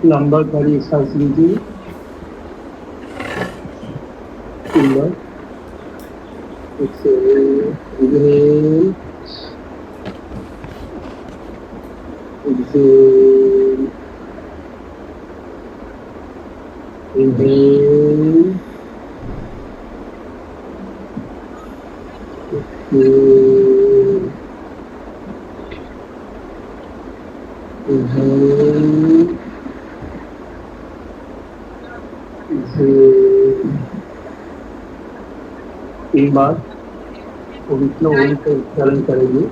लंबा खड़ी सांस लीजिए। 3 बार। Exhale, inhale, exhale, inhale, exhale, inhale, exhale. 3 बार पवित्र ओम का उच्चारण करेंगे।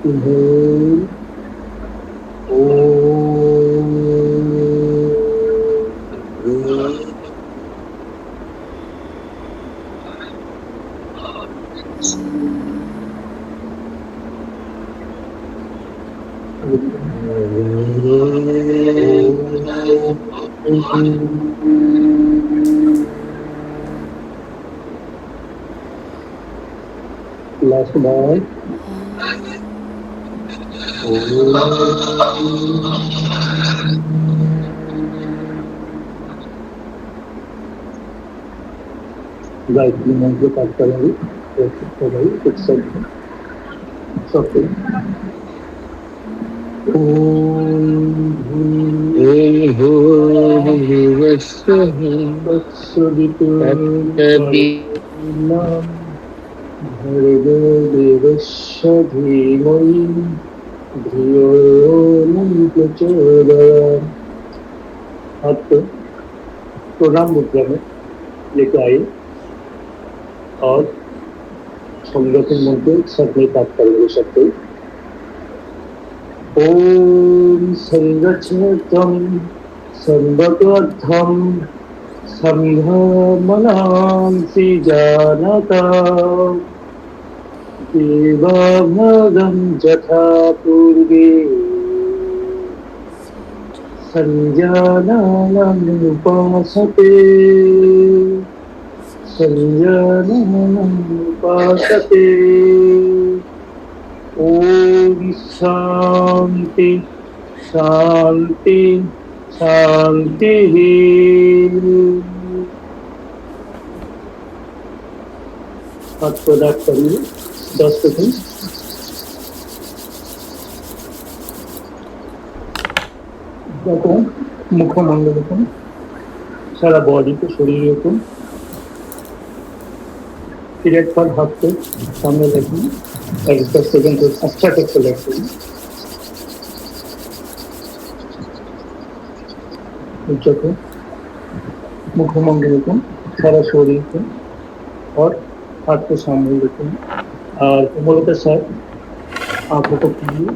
इनहेल, लास्ट बार। गायत्री मंत्र पाठ करेंगे। कुछ शब्द सबके भर्गदेवस्य धीमहि धियो न प्रचोदयात्। हाथ को प्रणाम मुद्रा में लेके आइए और संगठन मंत्र सब में पाठ करेंगे। सबको ओम संगच्छतं संवत्वर्थं संघमनांसि जानता देवाभगं यथा पूर्वे संजानानुपासते संजानानुपासते। ओम शांति शांति शांति। हाथ प्रदान करिए 10 सेकंड। मुखमंडलम सारा बॉडी को शरीर को सिर पर हाथ को सामने रखिए। 10 सेकंड को अच्छा तक सेलेक्ट करिए। को मुखमंडल को सारा शरीर को और हाथ को सामने रखें और उंगलियों के साथ आंखों को पीजिए।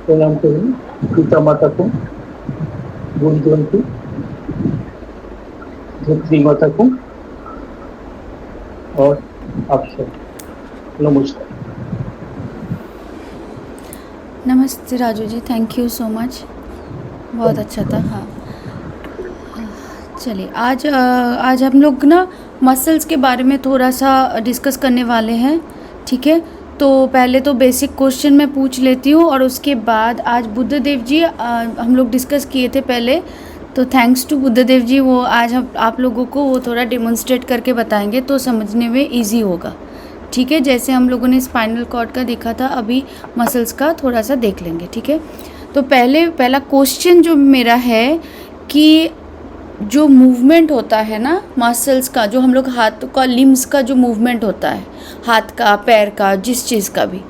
प्रणाम करिए पिता माता को, गुरुजन को, धरती माता को और आप सब। नमस्कार। नमस्ते Raju ji, thank you so much, बहुत अच्छा था। हाँ चलिए, आज हम लोग ना मसल्स के बारे में थोड़ा सा डिस्कस करने वाले हैं, ठीक है। तो पहले तो बेसिक क्वेश्चन मैं पूछ लेती हूँ और उसके बाद आज बुद्धदेव जी हम लोग डिस्कस किए थे पहले, तो थैंक्स टू बुद्धदेव जी, वो आज आप लोगों को वो थोड़ा डेमोन्स्ट्रेट करके बताएंगे तो समझने में इजी होगा, ठीक है। जैसे हम लोगों ने स्पाइनल कॉर्ड का देखा था, अभी मसल्स का थोड़ा सा देख लेंगे, ठीक है। तो पहला क्वेश्चन जो मेरा है कि जो मूवमेंट होता है ना मसल्स का, जो हम लोग हाथ का लिम्स का जो मूवमेंट होता है, हाथ का, पैर का, जिस चीज़ का भी,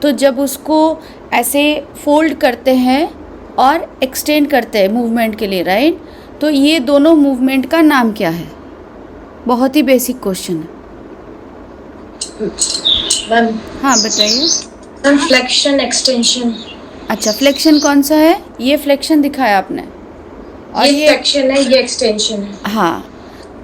तो जब उसको ऐसे फोल्ड करते हैं और एक्सटेंड करते हैं मूवमेंट के लिए, राइट, तो ये दोनों मूवमेंट का नाम क्या है? बहुत ही बेसिक क्वेश्चन है मैम। हाँ बताइए। Ma'am flexion extension. अच्छा, फ्लेक्शन कौन सा है? ये फ्लेक्शन दिखाया आपने और ये फ्लेक्शन है, ये एक्सटेंशन है। हाँ,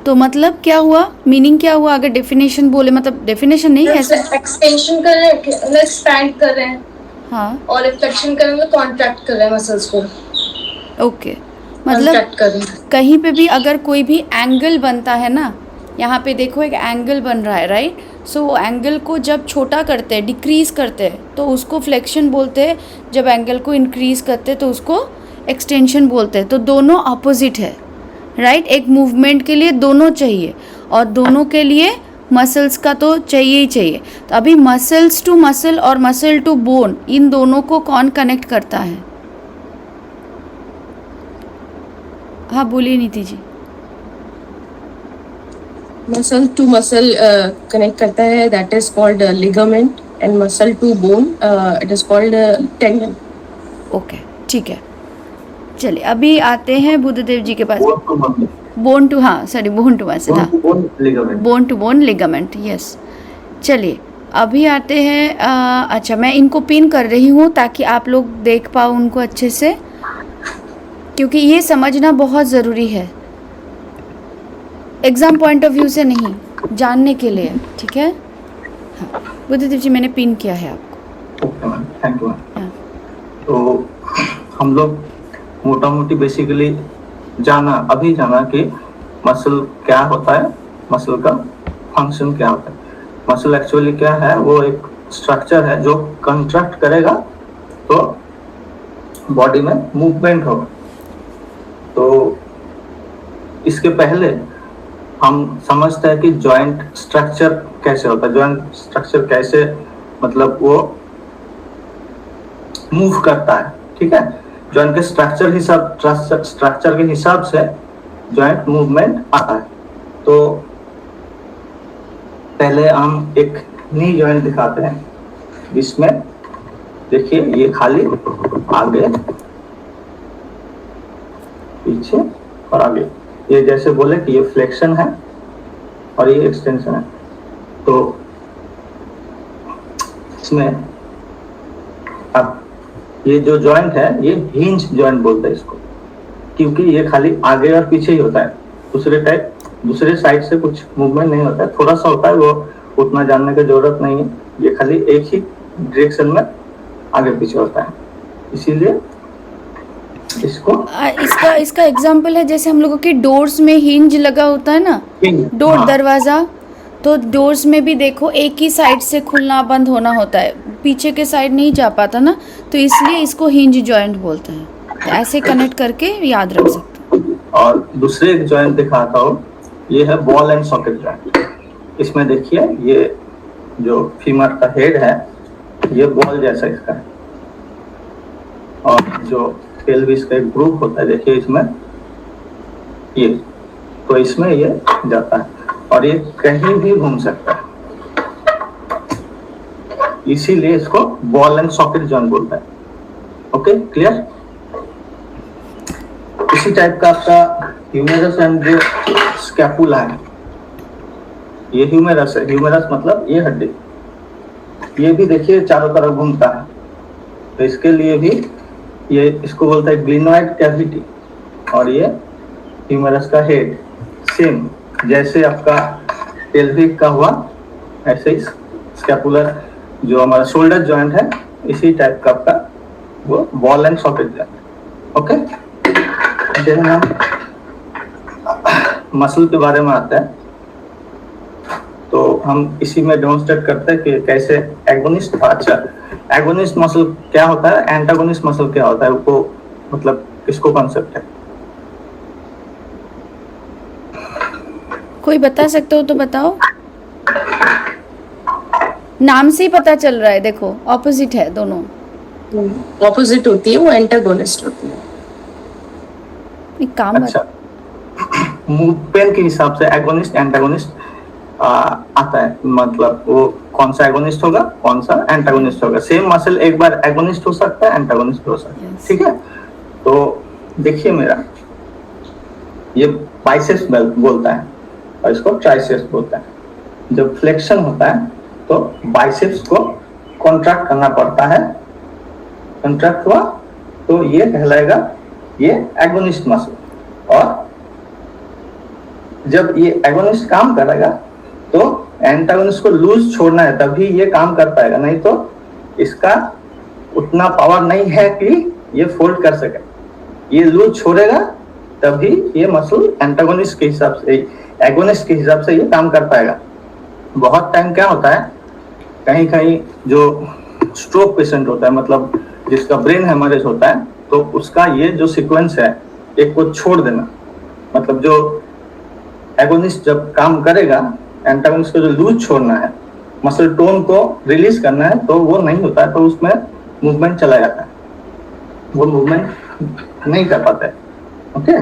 तो मतलब क्या हुआ, मीनिंग क्या हुआ? अगर डेफिनेशन बोले, मतलब डेफिनेशन नहीं ऐसे एक्सटेंशन कर रहे हैं, एक्सपैंड कर रहे हैं। हाँ, और फ्लेक्शन कर रहे हैं, कॉन्ट्रैक्ट कर रहे हैं मसल्स को। ओके, मतलब कहीं पे भी अगर कोई भी एंगल बनता है ना, यहाँ पे देखो एक एंगल बन रहा है, राइट, सो एंगल को जब छोटा करते हैं, डिक्रीज़ करते हैं, तो उसको फ्लेक्शन बोलते हैं। जब एंगल को इंक्रीज़ करते हैं तो उसको एक्सटेंशन बोलते हैं। तो दोनों अपोजिट है, राइट। एक मूवमेंट के लिए दोनों चाहिए और दोनों के लिए मसल्स का तो चाहिए ही चाहिए। तो अभी मसल्स टू मसल और मसल टू बोन, इन दोनों को कौन कनेक्ट करता है? हाँ बोलिए Niti ji. Muscle to muscle connect करता है, that is called ligament, and muscle to bone it is called tendon. Okay ठीक है, चलिए अभी आते हैं बुद्धदेव जी के पास। Bone to muscle, bone to, हाँ सॉरी, बोन टू मसल, हाँ bone ligament. Bone to bone ligament, yes. चलिए अभी आते हैं अच्छा मैं इनको पिन कर रही हूँ ताकि आप लोग देख पाओ उनको अच्छे से, क्योंकि ये समझना बहुत ज़रूरी है, एग्ज़ाम पॉइंट ऑफ व्यू से नहीं, जानने के लिए, ठीक है। हाँ बुद्धदेव जी मैंने पिन किया है आपको। Okay ma'am, thank you ma'am. हाँ तो हम लोग मोटा मोटी बेसिकली अभी जाना कि मसल क्या होता है, मसल का फंक्शन क्या होता है। मसल एक्चुअली क्या है, वो एक स्ट्रक्चर है जो कंट्रैक्ट करेगा तो बॉडी में मूवमेंट होगा। तो इसके पहले हम समझते हैं कि जॉइंट स्ट्रक्चर कैसे होता है, जॉइंट स्ट्रक्चर कैसे मतलब वो मूव करता है, ठीक है। जॉइंट के स्ट्रक्चर के हिसाब से जॉइंट मूवमेंट आता है। तो पहले हम एक नी जॉइंट दिखाते हैं, जिसमें देखिए ये खाली आगे पीछे और आगे, ये जैसे बोले कि ये फ्लेक्शन है और ये एक्सटेंशन है। तो इसमें अब ये जो जॉइंट है ये हिंज जॉइंट बोलते हैं इसको, क्योंकि ये खाली आगे और पीछे ही होता है। दूसरे साइड से कुछ मूवमेंट नहीं होता है, थोड़ा सा होता है, वो उतना जानने की जरूरत नहीं है। ये खाली एक ही डायरेक्शन में आगे पीछे होता है, इसीलिए इसको इसका एग्जाम्पल है जैसे हम लोगों के डोर्स में हिंज लगा होता है ना, डोर, हाँ। दरवाज़ा। तो डोर्स में भी देखो एक ही साइड से खुलना बंद होना होता है, पीछे के साइड नहीं जा पाता ना, तो इसलिए इसको हिंज जॉइंट बोलते हैं। तो ऐसे कनेक्ट करके याद रख सकते हो। और दूसरे एक जॉइंट दिखाता हूँ, ये है बॉल एंड सॉकेट जॉइंट। इसमें देखिए ये जो फीमर का हेड है ये बॉल जैसा इसका है, और जो पेल्विस का एक ग्रुप होता है देखिए इसमें ये, तो इसमें ये जाता है और ये कहीं भी घूम सकता है, इसीलिए इसको बॉल एंड सॉकेट जॉइंट बोलता है। Okay clear. इसी टाइप का आपका ह्यूमेरस एंड जो स्कैपुला है, ये ह्यूमेरस है। ह्यूमेरस मतलब ये हड्डी, ये भी देखिए चारों तरफ घूमता है। तो इसके लिए भी ये इसको बोलता है ग्लिनॉइड कैविटी, और ये ह्यूमेरस का हेड। सेम जैसे आपका पेल्विक का हुआ, ऐसे ही स्कैपुलर जो हमारा शोल्डर जॉइंट है, इसी टाइप का आपका वो ball and socket joint. Okay, then हम मसल के बारे में आता है, तो हम इसी में डेमोंस्ट्रेट करते हैं कि कैसे एगोनिस्ट, अच्छा एगोनिस्ट मसल क्या होता है, एंटागोनिस्ट मसल क्या होता है, वो मतलब किसको कॉन्सेप्ट है। कोई बता सकते हो तो बताओ। नाम से ही पता चल रहा है, देखो ऑपोजिट है दोनों। ऑपोजिट होती है, वो एंटागोनिस्ट होती है। एक काम अच्छा, मूवमेंट के हिसाब से एगोनिस्ट एंटागोनिस्ट आता है, मतलब वो कौन सा एगोनिस्ट होगा कौन सा एंटागोनिस्ट होगा। सेम मसल एक बार एगोनिस्ट हो सकता है, एंटागोनिस्ट हो सकता है, ठीक है। तो देखिए मेरा ये बाइसेप्स बोलता है और इसको ट्राइसेप्स बोलता है। जब फ्लेक्शन होता है तो बाइसेप्स को कॉन्ट्रैक्ट करना पड़ता है, कॉन्ट्रैक्ट हुआ तो ये कहलाएगा ये एगोनिस्ट मसल। और जब ये एगोनिस्ट काम करेगा तो एंटागोनिस्ट को लूज छोड़ना है, तभी ये काम कर पाएगा, नहीं तो इसका उतना पावर नहीं है कि ये फोल्ड कर सके। ये लूज छोड़ेगा तभी ये मसल एंटागोनिस्ट के हिसाब से, एगोनिस्ट के हिसाब से ये काम कर पाएगा। बहुत टाइम क्या होता है, कहीं कहीं जो स्ट्रोक पेशेंट होता है, मतलब जिसका ब्रेन हेमरेज होता है, तो उसका ये जो सीक्वेंस है, एक को छोड़ देना, मतलब जो एगोनिस्ट जब काम करेगा, एंटागोनिस्ट को जो लूज छोड़ना है, मसल टोन को रिलीज करना है, तो वो नहीं होता है, तो उसमें मूवमेंट चला जाता है, वो मूवमेंट नहीं कर पाता है। ओके,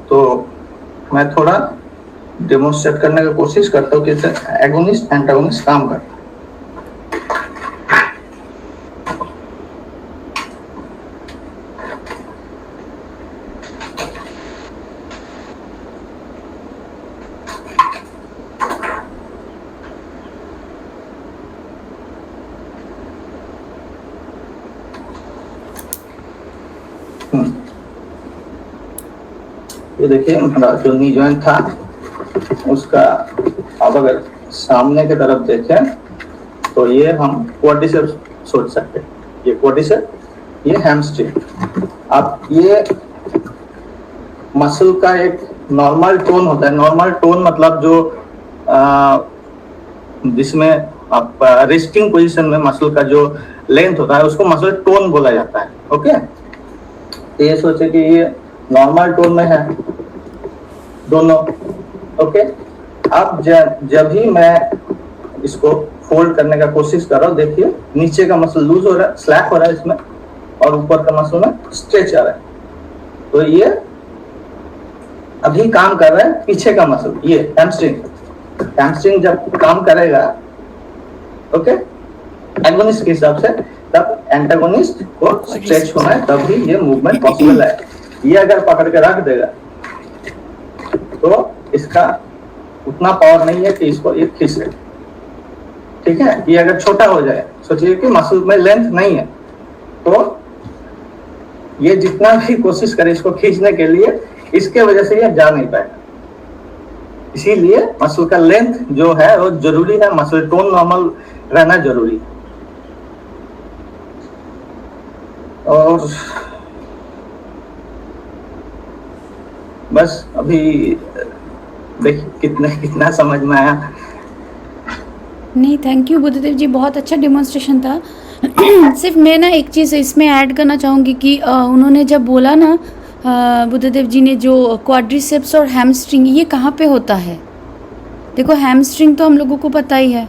तो मैं थोड़ा डेमोन्स्ट्रेट करने की कोशिश करता हूँ कि एगोनिस्ट एंटागोनिस्ट काम करता है। ये देखिए हमारा जो नी जॉइंट था उसका, अब अगर सामने की तरफ देखें तो ये हम क्वाड्रिसेप्स सोच सकते हैं, ये क्वाड्रिसेप्स, ये हैमस्ट्रिंग। अब ये मसल का एक नॉर्मल टोन होता है, नॉर्मल टोन मतलब जो जिसमें आप रेस्टिंग पोजीशन में मसल का जो लेंथ होता है उसको मसल टोन बोला जाता है। ओके, तो ये सोचे कि ये नॉर्मल टोन में है दोनों। ओके, अब जब ही मैं इसको फोल्ड करने का कोशिश कर रहा हूँ, देखिए नीचे का मसल लूज हो रहा है, स्लैक हो रहा है इसमें, और ऊपर का मसल में स्ट्रेच आ रहा है। तो ये अभी काम कर रहा है पीछे का मसल, ये हैमस्ट्रिंग। हैमस्ट्रिंग जब काम करेगा, ओके, एगोनिस्ट के हिसाब से, तब एंटागोनिस्ट को स्ट्रेच होना है, तब ही ये मूवमेंट पॉसिबल है। ये अगर पकड़ के रख देगा तो इसका उतना पावर नहीं है कि इसको ये खींच ले। ठीक है, ये अगर छोटा हो जाए, सोचिए कि मसल में लेंथ नहीं है, तो ये जितना भी कोशिश करे इसको खींचने के लिए, इसके वजह से ये जा नहीं पाएगा। इसीलिए मसल का लेंथ जो है वो जरूरी है, मसल टोन नॉर्मल रहना जरूरी है। और बस अभी देखिए कितना समझ में आया। नहीं, थैंक यू बुद्धदेव जी, बहुत अच्छा डेमोन्स्ट्रेशन था। सिर्फ मैं ना एक चीज़ इसमें ऐड करना चाहूँगी कि उन्होंने जब बोला ना बुद्धदेव जी ने, जो क्वाड्रिसेप्स और हैमस्ट्रिंग, ये कहाँ पे होता है? देखो हैमस्ट्रिंग तो हम लोगों को पता ही है,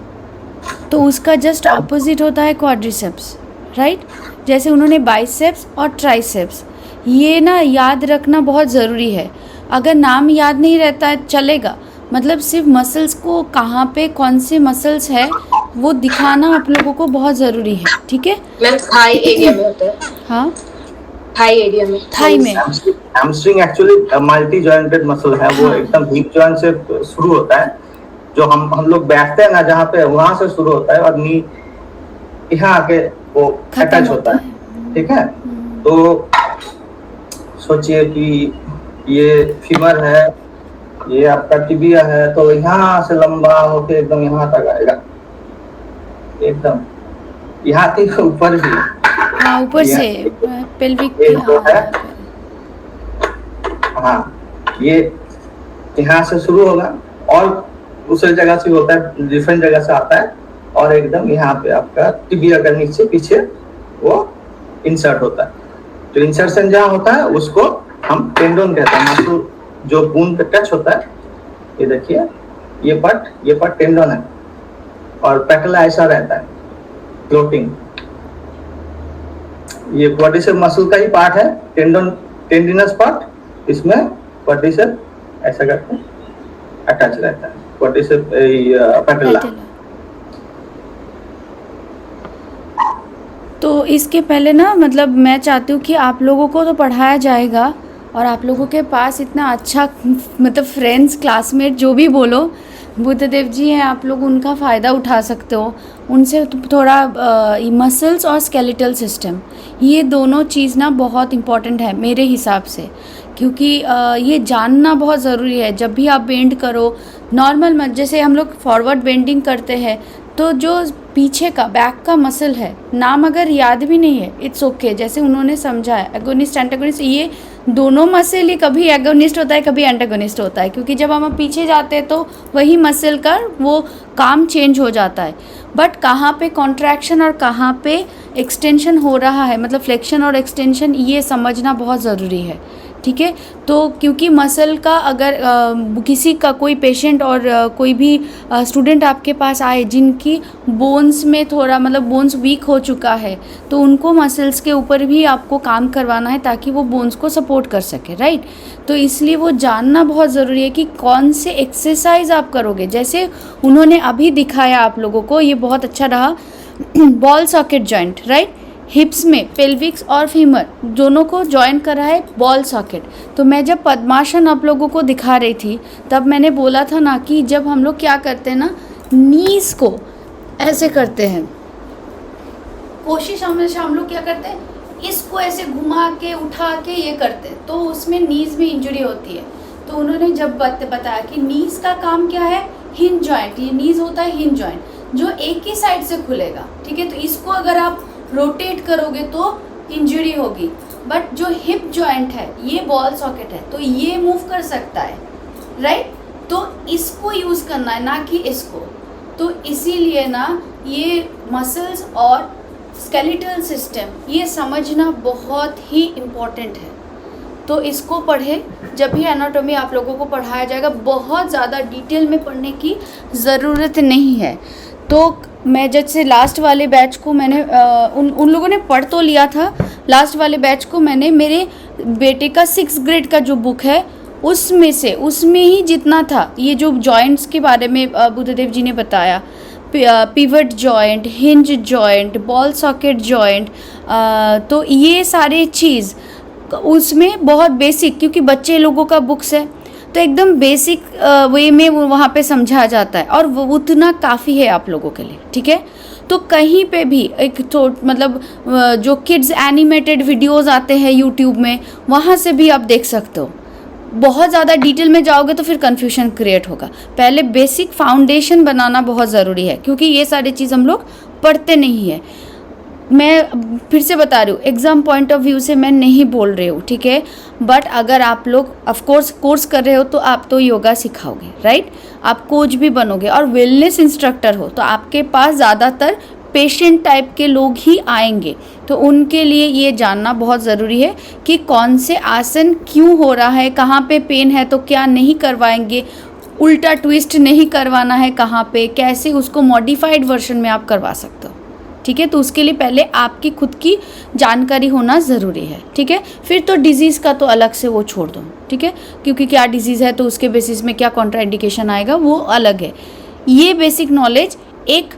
तो उसका जस्ट ऑपोजिट होता है क्वाड्रिसेप्स, राइट? जैसे उन्होंने बाइसेप्स और ट्राइसेप्स, ये ना याद रखना बहुत ज़रूरी है। अगर नाम याद नहीं रहता है चलेगा, मतलब सिर्फ मसल्स को कहाँ पे कौन से मसल्स है वो दिखाना आप लोगों को बहुत ज़रूरी है। ठीक है मैम, थाई एरिया में होता है। हाँ, थाई एरिया में, थाई में। Hamstring actually multi jointed muscle है, वो एकदम हिप जॉइंट से शुरू होता है, जो हम लोग बैठते हैं ना जहाँ पे, वहां से शुरू होता है और नी यहाँ आके वो अटैच होता है। ठीक है, तो सोचिए कि ये फीमर है, ये आपका टिबिया है, तो यहाँ से लंबा होके एकदम यहाँ तक आएगा, एकदम यहाँ तक ऊपर भी। हाँ, ऊपर से पेल्विक है। हाँ, ये यहाँ से शुरू होगा और दूसरी जगह से होता है, डिफरेंट जगह से आता है, और एकदम यहाँ पे आपका टिबिया का नीचे पीछे वो इंसर्ट होता है। तो इंसर्शन जहाँ होता है उसको हम टेंडन कहते हैं, मसल जो बोन पे टच होता है। ये देखिए, ये पार्ट टेंडन है, और पैटेला ऐसा रहता है फ्लोटिंग। ये क्वाड्रिसेप मसल का ही पार्ट है, टेंडिनस पार्ट, इसमें क्वाड्रिसेप ऐसा करके अटैच रहता है, क्वाड्रिसेप पैटेला। तो इसके पहले ना, मतलब मैं चाहती हूँ कि आप लोगों को तो पढ़ाया जाएगा, और आप लोगों के पास इतना अच्छा, मतलब फ्रेंड्स, क्लासमेट, जो भी बोलो, बुद्धदेव जी हैं, आप लोग उनका फ़ायदा उठा सकते हो। उनसे थोड़ा मसल्स और स्केलेटल सिस्टम, ये दोनों चीज़ ना बहुत इम्पॉर्टेंट है मेरे हिसाब से, क्योंकि ये जानना बहुत ज़रूरी है। जब भी आप बेंड करो, नॉर्मल मत, जैसे हम लोग फॉरवर्ड बेंडिंग करते हैं तो जो पीछे का बैक का मसल है, नाम अगर याद भी नहीं है इट्स ओके, जैसे उन्होंने समझा है एगोनिस्ट एंटागोनिस्ट, ये दोनों मसल ही कभी एगोनिस्ट होता है कभी एंटागोनिस्ट होता है, क्योंकि जब हम पीछे जाते हैं तो वही मसल का वो काम चेंज हो जाता है। बट कहाँ पे कॉन्ट्रैक्शन और कहाँ पे एक्सटेंशन हो रहा है, मतलब फ्लेक्शन और एक्सटेंशन, ये समझना बहुत ज़रूरी है, ठीक है। तो क्योंकि मसल का अगर किसी का कोई पेशेंट और कोई भी स्टूडेंट आपके पास आए जिनकी बोन्स में थोड़ा मतलब बोन्स वीक हो चुका है, तो उनको मसल्स के ऊपर भी आपको काम करवाना है ताकि वो बोन्स को सपोर्ट कर सके, राइट। तो इसलिए वो जानना बहुत ज़रूरी है कि कौन से एक्सरसाइज आप करोगे। जैसे उन्होंने अभी दिखाया आप लोगों को, ये बहुत अच्छा रहा, बॉल सॉकेट जॉइंट, राइट। हिप्स में पेल्विक्स और फीमर दोनों को जॉइन करा है बॉल सॉकेट। तो मैं जब पद्मासन आप लोगों को दिखा रही थी तब मैंने बोला था ना कि जब हम लोग क्या करते हैं ना, नीज को ऐसे करते हैं, कोशिश हमेशा हम लोग क्या करते हैं, इसको ऐसे घुमा के उठा के ये करते हैं, तो उसमें नीज में इंजरी होती है। तो उन्होंने जब बताया कि नीज का काम क्या है, हिंज जॉइंट, ये नीज होता है हिंज जॉइंट जो एक ही साइड से खुलेगा, ठीक है। तो इसको अगर आप रोटेट करोगे तो इंजरी होगी। बट जो हिप जॉइंट है ये बॉल सॉकेट है, तो ये मूव कर सकता है, राइट। तो इसको यूज़ करना है ना कि इसको। तो इसीलिए ना ये मसल्स और स्केलेटल सिस्टम ये समझना बहुत ही इम्पोर्टेंट है। तो इसको पढ़े, जब भी एनाटॉमी आप लोगों को पढ़ाया जाएगा, बहुत ज़्यादा डिटेल में पढ़ने की ज़रूरत नहीं है। तो मैं जैसे लास्ट वाले बैच को मैंने उन लोगों ने पढ़ तो लिया था, लास्ट वाले बैच को मैंने मेरे बेटे का 6th ग्रेड का जो बुक है उसमें ही जितना था, ये जो जॉइंट्स के बारे में बुद्धदेव जी ने बताया, pivot joint, hinge joint, ball socket joint, तो ये सारे चीज़ उसमें बहुत बेसिक, क्योंकि बच्चे लोगों का बुक्स है तो एकदम बेसिक वे में वहाँ पे समझा जाता है और वो उतना काफ़ी है आप लोगों के लिए, ठीक है। तो कहीं पे भी एक तो मतलब जो किड्स एनिमेटेड वीडियोस आते हैं यूट्यूब में, वहाँ से भी आप देख सकते हो। बहुत ज़्यादा डिटेल में जाओगे तो फिर कन्फ्यूजन क्रिएट होगा। पहले बेसिक फाउंडेशन बनाना बहुत ज़रूरी है, क्योंकि ये सारी चीज़ हम लोग पढ़ते नहीं है। मैं फिर से बता रही हूँ, एग्ज़ाम पॉइंट ऑफ व्यू से मैं नहीं बोल रही हूँ, ठीक है। बट अगर आप लोग ऑफकोर्स कोर्स कर रहे हो तो आप तो योगा सिखाओगे, राइट। आप कोच भी बनोगे और वेलनेस इंस्ट्रक्टर हो तो आपके पास ज़्यादातर पेशेंट टाइप के लोग ही आएंगे। तो उनके लिए ये जानना बहुत ज़रूरी है कि कौन से आसन क्यों हो रहा है, कहाँ पे पेन है तो क्या नहीं करवाएंगे, उल्टा ट्विस्ट नहीं करवाना है कहाँ पे, कैसे उसको मॉडिफाइड वर्जन में आप करवा सकते हो, ठीक है। तो उसके लिए पहले आपकी खुद की जानकारी होना ज़रूरी है, ठीक है। फिर तो डिजीज़ का तो अलग से वो छोड़ दो, ठीक है, क्योंकि क्या डिजीज़ है तो उसके बेसिस में क्या कॉन्ट्राइंडिकेशन आएगा वो अलग है। ये बेसिक नॉलेज एक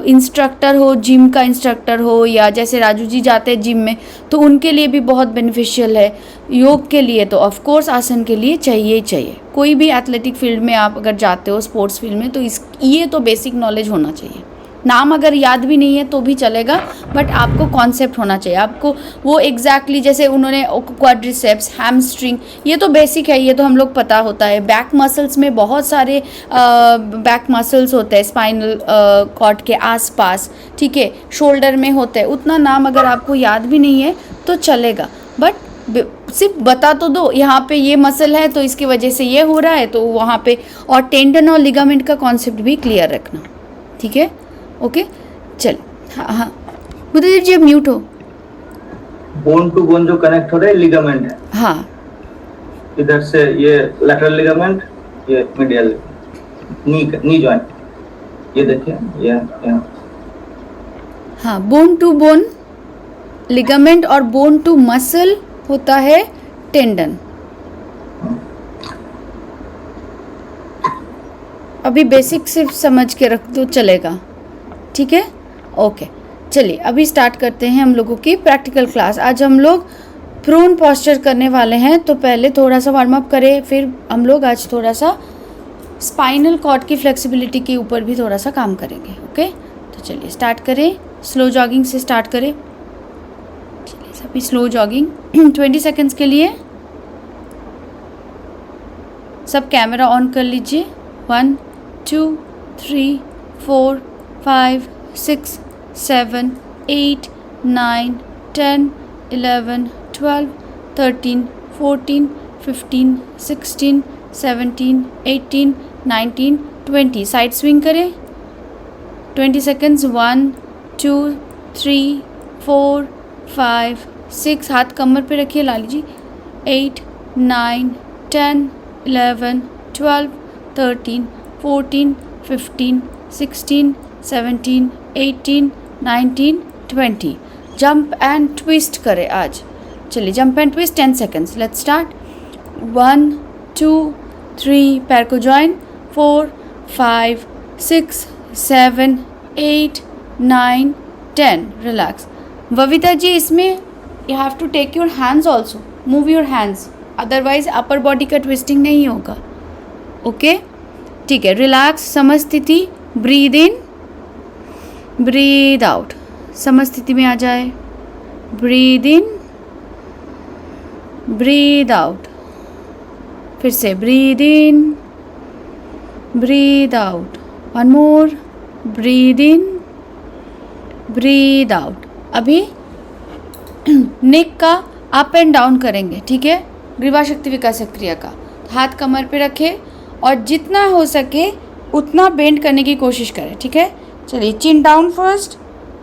इंस्ट्रक्टर हो, जिम का इंस्ट्रक्टर हो, या जैसे राजू जी जाते हैं जिम में तो उनके लिए भी बहुत बेनिफिशियल है। योग के लिए तो ऑफ कोर्स आसन के लिए चाहिए ही चाहिए। कोई भी एथलेटिक फील्ड में आप अगर जाते हो, स्पोर्ट्स फील्ड में, तो ये तो बेसिक नॉलेज होना चाहिए। नाम अगर याद भी नहीं है तो भी चलेगा, बट आपको कॉन्सेप्ट होना चाहिए। आपको वो एग्जैक्टली जैसे उन्होंने क्वाड्रिसेप्स, हैमस्ट्रिंग, ये तो बेसिक है, ये तो हम लोग पता होता है। बैक मसल्स में बहुत सारे बैक मसल्स होते हैं स्पाइनल कॉर्ड के आसपास, ठीक है, शोल्डर में होते हैं। उतना नाम अगर आपको याद भी नहीं है तो चलेगा, बट सिर्फ बता तो दो, यहाँ पे ये मसल है तो इसकी वजह से ये हो रहा है, तो वहाँ पे और टेंडन और लिगामेंट का कॉन्सेप्ट भी क्लियर रखना, ठीक है। ओके, चल। हाँ हाँ बुद्धदेव जी, अब म्यूट हो। बोन टू बोन जो कनेक्ट हो रहा है लिगामेंट है, हाँ, इधर से ये लैटरल लिगामेंट, ये मीडियल नी जॉइंट, ये देखिए ये हाँ, बोन टू बोन लिगामेंट और बोन टू मसल होता है टेंडन। अभी बेसिक सिर्फ समझ के रख दो चलेगा, ठीक है। ओके, चलिए अभी स्टार्ट करते हैं हम लोगों की प्रैक्टिकल क्लास। आज हम लोग प्रोन पोस्चर करने वाले हैं, तो पहले थोड़ा सा वार्म अप करें, फिर हम लोग आज थोड़ा सा स्पाइनल कॉर्ड की फ्लेक्सिबिलिटी के ऊपर भी थोड़ा सा काम करेंगे। ओके, तो चलिए स्टार्ट करें। स्लो जॉगिंग से स्टार्ट करें। चलिए सभी स्लो जॉगिंग 20 सेकेंड्स के लिए। सब कैमरा ऑन कर लीजिए। 1 2 3 4 5 6 7 8 9 10 11 12 13 14 15 16 17 18 19 20 साइड स्विंग करें 20 सेकेंड्स 1 2 3 4 5 6 हाथ कमर पे रखिए लाली जी 8 9 10 11 12 13 14 15 16 17 18 19 20 जंप एंड ट्विस्ट करें आज चलिए jump and twist 10 seconds let's start 1 2 3 पैर को जॉइन 4 5 6 7 8 9 10 रिलैक्स वविता जी इसमें you have to take your hands also move your hands otherwise upper body का ट्विस्टिंग नहीं होगा ओके ठीक है relax samasthiti breathe in breathe out samasthiti में आ जाए ब्रीद इन ब्रीद आउट फिर से breathe in breathe out one more breathe in breathe out अभी नेक का अप एंड डाउन करेंगे ठीक है ग्रीवा शक्ति विकास क्रिया का हाथ कमर पे रखें और जितना हो सके उतना बेंड करने की कोशिश करें ठीक है चलिए chin down first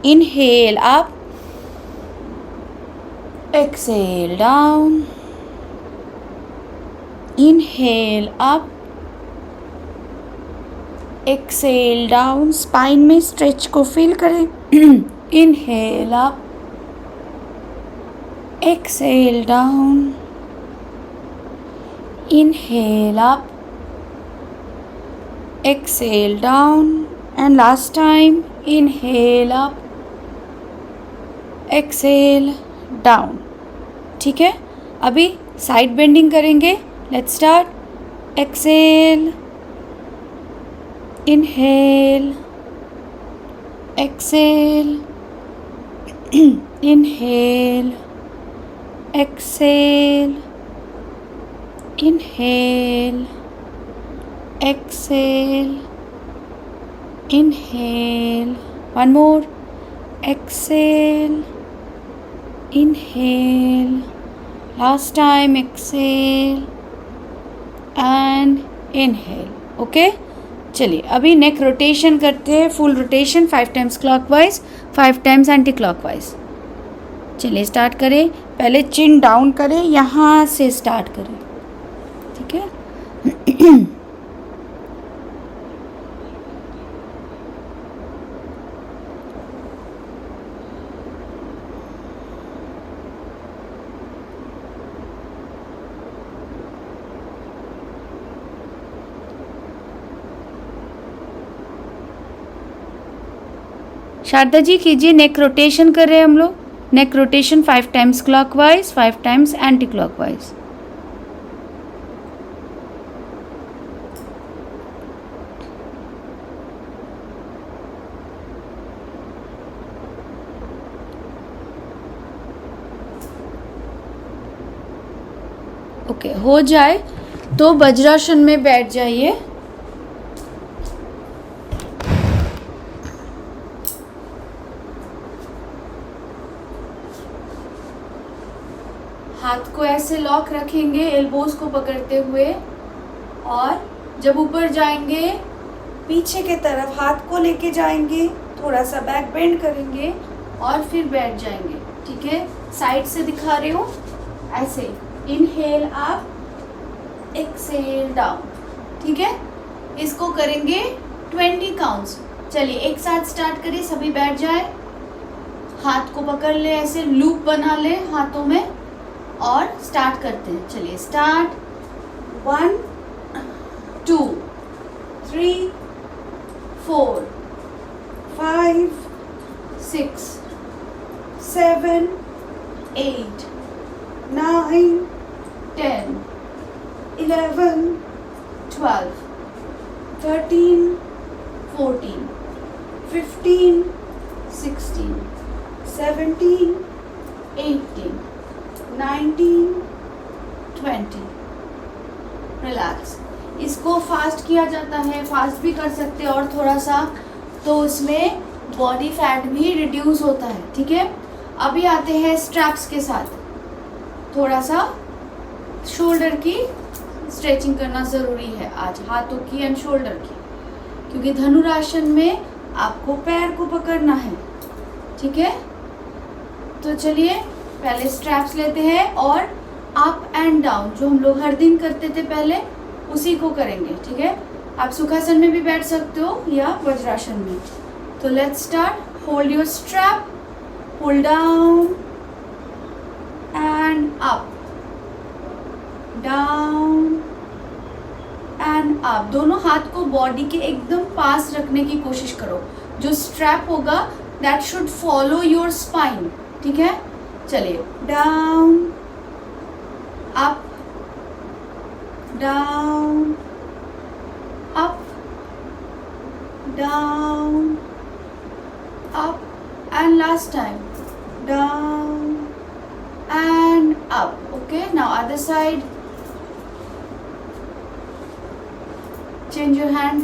inhale up exhale down inhale up exhale down spine में स्ट्रेच को फील करें inhale up exhale down inhale up exhale down and last time inhale up exhale down ठीक है अभी साइड बेंडिंग करेंगे let's start Excel inhale exhale inhale exhale inhale exhale inhale one more exhale inhale last time exhale and inhale okay चलिए अभी neck rotation करते हैं full rotation 5 times clockwise 5 times anti clockwise चलिए start करें पहले चिन down करें यहाँ से स्टार्ट करें ठीक है शारदा जी कीजिए नेक रोटेशन कर रहे हैं हम लोग neck rotation 5 times clockwise 5 times anti clockwise okay हो जाए तो वज्रासन में बैठ जाइए हाथ को ऐसे लॉक रखेंगे एल्बोज को पकड़ते हुए और जब ऊपर जाएंगे पीछे के तरफ हाथ को लेके जाएंगे थोड़ा सा बैक बेंड करेंगे और फिर बैठ जाएंगे ठीक है साइड से दिखा रही हूँ ऐसे इनहेल अप एक्सेल डाउन ठीक है इसको करेंगे 20 काउंट्स चलिए एक साथ स्टार्ट करिए सभी बैठ जाए हाथ को पकड़ ले ऐसे लूप बना ले हाथों में और स्टार्ट करते हैं चलिए स्टार्ट 1 2 3 4 5 6 7 8 9 10 11 12 13 14 15 16 17 18 19 20 रिलैक्स इसको फास्ट किया जाता है फास्ट भी कर सकते हैं और थोड़ा सा तो उसमें बॉडी फैट भी रिड्यूस होता है, ठीक है। अभी आते हैं स्ट्रैप्स के साथ। थोड़ा सा शोल्डर की स्ट्रेचिंग करना ज़रूरी है आज, हाथों की एंड शोल्डर की, क्योंकि धनुरासन में आपको पैर को पकड़ना है, ठीक है। तो चलिए पहले स्ट्रैप्स लेते हैं और अप एंड डाउन जो हम लोग हर दिन करते थे पहले, उसी को करेंगे, ठीक है। आप सुखासन में भी बैठ सकते हो या वज्रासन में। तो let's start. Hold your strap, pull down and up, down and up. दोनों हाथ को बॉडी के एकदम पास रखने की कोशिश करो। जो स्ट्रैप होगा that should follow your spine, ठीक है। चलिए down, up, down, up, down, up and last time down and up. Okay, now other side. Change your hand,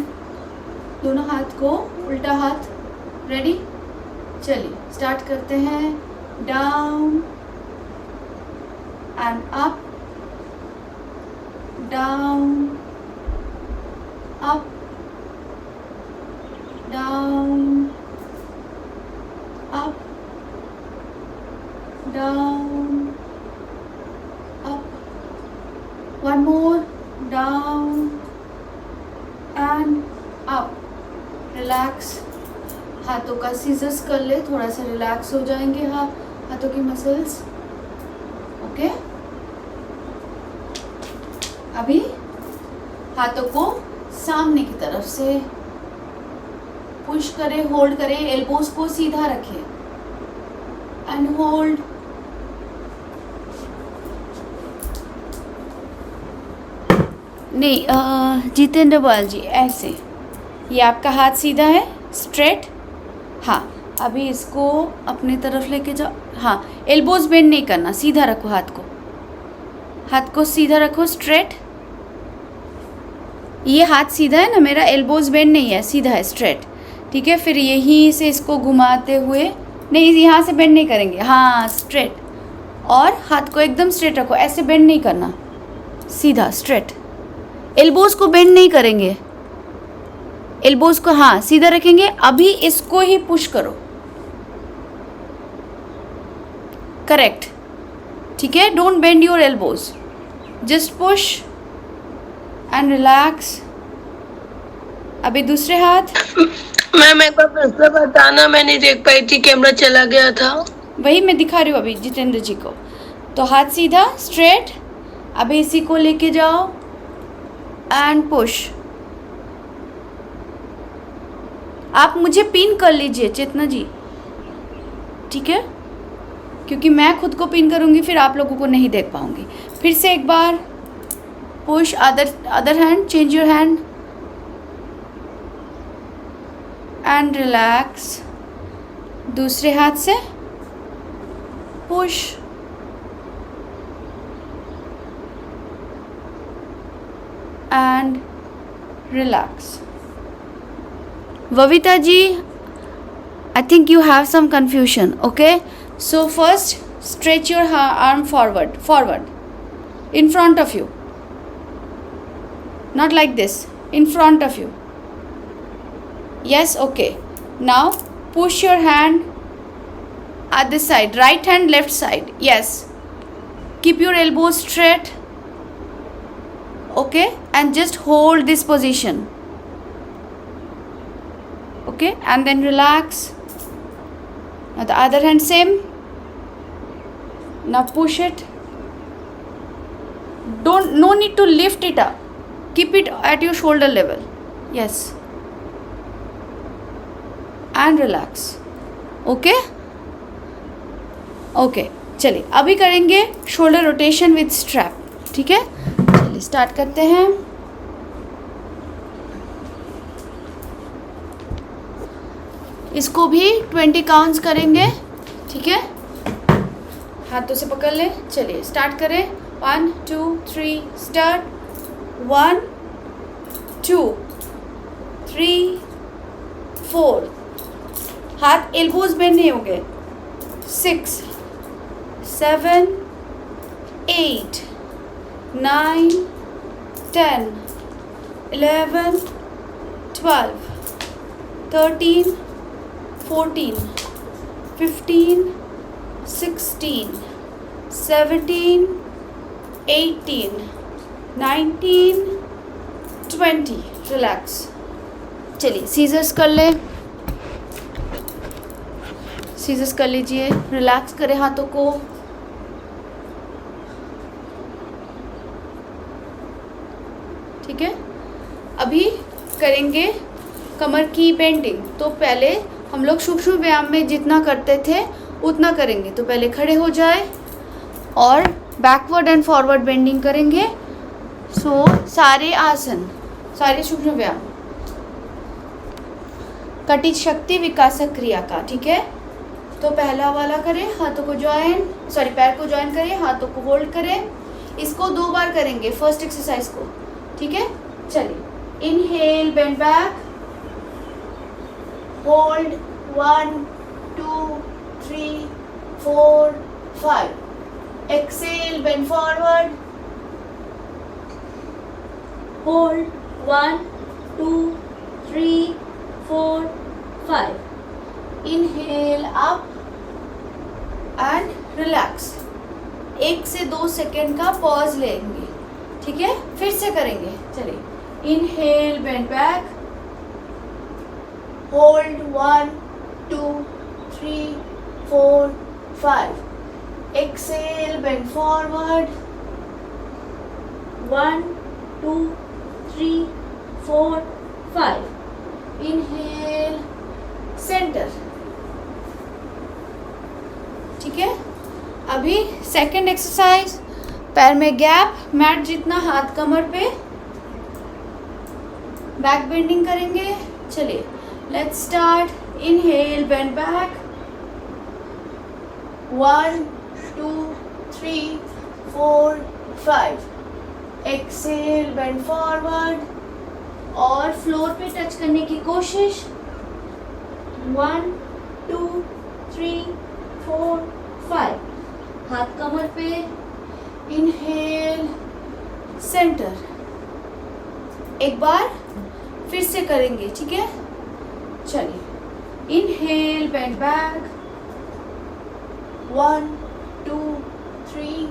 दोनों हाथ को उल्टा हाथ। रेडी? चलिए स्टार्ट करते हैं। Down and up, down, up, down, up, down, up. One more, down and up. Relax, हाथों का सीजर्स कर ले, थोड़ा सा रिलैक्स हो जाएंगे हाथों की मसल्स। ओके, अभी हाथों को सामने की तरफ से पुश करें, होल्ड करें, एल्बोस को सीधा रखें एंड होल्ड। नहीं जितेंद्र बाल जी, ऐसे, ये आपका हाथ सीधा है, स्ट्रेट। हाँ, अभी इसको अपनी तरफ लेके जाओ। हाँ, एल्बोज बेंड नहीं करना, सीधा रखो हाथ को सीधा रखो, स्ट्रेट। ये हाथ सीधा है ना मेरा, एल्बोज बेंड नहीं है, सीधा है, स्ट्रेट, ठीक है। फिर यहीं से इसको घुमाते हुए, नहीं यहाँ से बेंड नहीं करेंगे, हाँ स्ट्रेट। और हाथ को एकदम स्ट्रेट रखो, ऐसे बेंड नहीं करना, सीधा स्ट्रेट। एल्बोज को बेंड नहीं करेंगे, एल्बोज को हाँ सीधा रखेंगे। अभी इसको ही पुश करो, करेक्ट, ठीक है। Don't bend your elbows, just push and relax. अभी दूसरे हाथ। मैम एक बार फिर से बताना, मैं नहीं देख पाई थी, कैमरा चला गया था। वही मैं दिखा रही हूँ अभी जितेंद्र जी को। तो हाथ सीधा स्ट्रेट, अभी इसी को लेके जाओ एंड पुश। आप मुझे पिन कर लीजिए चेतना जी, ठीक है, क्योंकि मैं खुद को पिन करूँगी फिर आप लोगों को नहीं देख पाऊँगी। फिर से एक बार push, other hand, change your hand and relax. दूसरे हाथ से push and relax. Vavita ji, I think you have some confusion, okay? So first, stretch your arm forward, in front of you. Not like this, in front of you. Yes, okay. Now, push your hand at this side, right hand, left side, yes. Keep your elbows straight, okay? And just hold this position. Okay, and then relax. Now the other hand same. Now push it. No need to lift it up. Keep it at your shoulder level. Yes. And relax. Okay? Okay. चलिए अभी करेंगे shoulder rotation with strap, ठीक है। चलिए start करते हैं। इसको भी 20 काउंट्स करेंगे, ठीक है। हाथों से पकड़ ले। चलिए स्टार्ट करें। 1 2 3 स्टार्ट। 1 2 3 4, हाथ एल्बोज बेंड नहीं हो गए, 6, 7, 8, 9, 10, 11, 12, 13, 14, 15, 16, 17, 18, 19, 20. रिलैक्स. चलिए सीजर्स कर ले, सीजर्स कर लीजिए. रिलैक्स करें हाथों को. ठीक है. अभी करेंगे कमर की बेंडिंग. तो पहले हम लोग सूक्ष्म व्यायाम में जितना करते थे उतना करेंगे. तो पहले खड़े हो जाए और बैकवर्ड एंड फॉरवर्ड बेंडिंग करेंगे. सो सारे आसन, सारे सूक्ष्म व्यायाम कटित शक्ति विकासक क्रिया का. ठीक है. तो पहला वाला करें, हाथों को ज्वाइन, सॉरी पैर को ज्वाइन करें, हाथों को होल्ड करें. इसको 2 बार करेंगे फर्स्ट एक्सरसाइज को. ठीक है. चलिए. Inhale, bend back, hold 1, 2, 3, 4, 5. Exhale, bend forward, hold 1, 2, 3, 4, 5. Inhale up and relax. 1 से 2 सेकेंड का पॉज लेंगे. ठीक है. फिर से करेंगे. चलिए. Inhale, bend back, hold 1, 2, 3, 4, 5. Exhale, bend forward, 1, 2, 3, 4, 5. Inhale, centre. ठीक है. अभी सेकंड एक्सरसाइज, पैर में गैप, मैट जितना हाथ कमर पे, बैक बेंडिंग करेंगे. चलिए. Let's start. Inhale, bend back, 1, 2, 3, 4, 5. Exhale, bend forward और फ्लोर पे टच करने की कोशिश. 1, 2, 3, 4, 5. हाथ कमर पे. Inhale, centre. एक बार फिर से करेंगे. ठीक है. चलिए. Inhale, bend back, 1, 2, 3,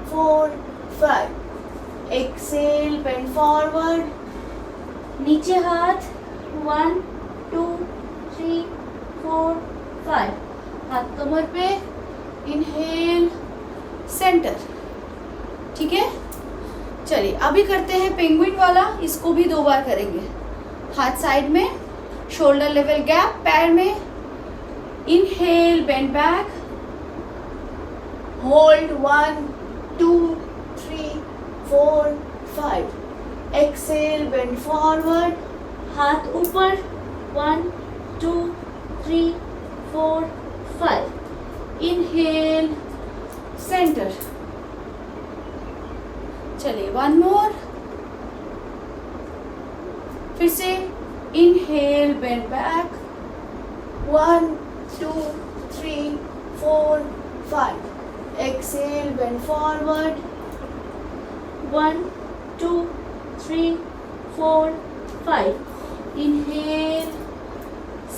4, 5. Exhale, bend forward, नीचे हाथ, 1, 2, 3, 4, 5. हाथ कमर पे. Inhale, centre. ठीक है. चलिए. अभी करते हैं पेंगुइन वाला. इसको भी 2 बार करेंगे. हाथ साइड में, शोल्डर लेवल गैप, पैर में. Inhale, bend back, hold 1, 2, 3, 4, 5. Exhale, bend forward, हाथ ऊपर, 1, 2, 3, 4, 5. Inhale, centre. चलिए. 1 मोर. फिर से. Inhale, bend back, 1, 2, 3, 4, 5. Exhale, bend forward, 1, 2, 3, 4, 5. Inhale,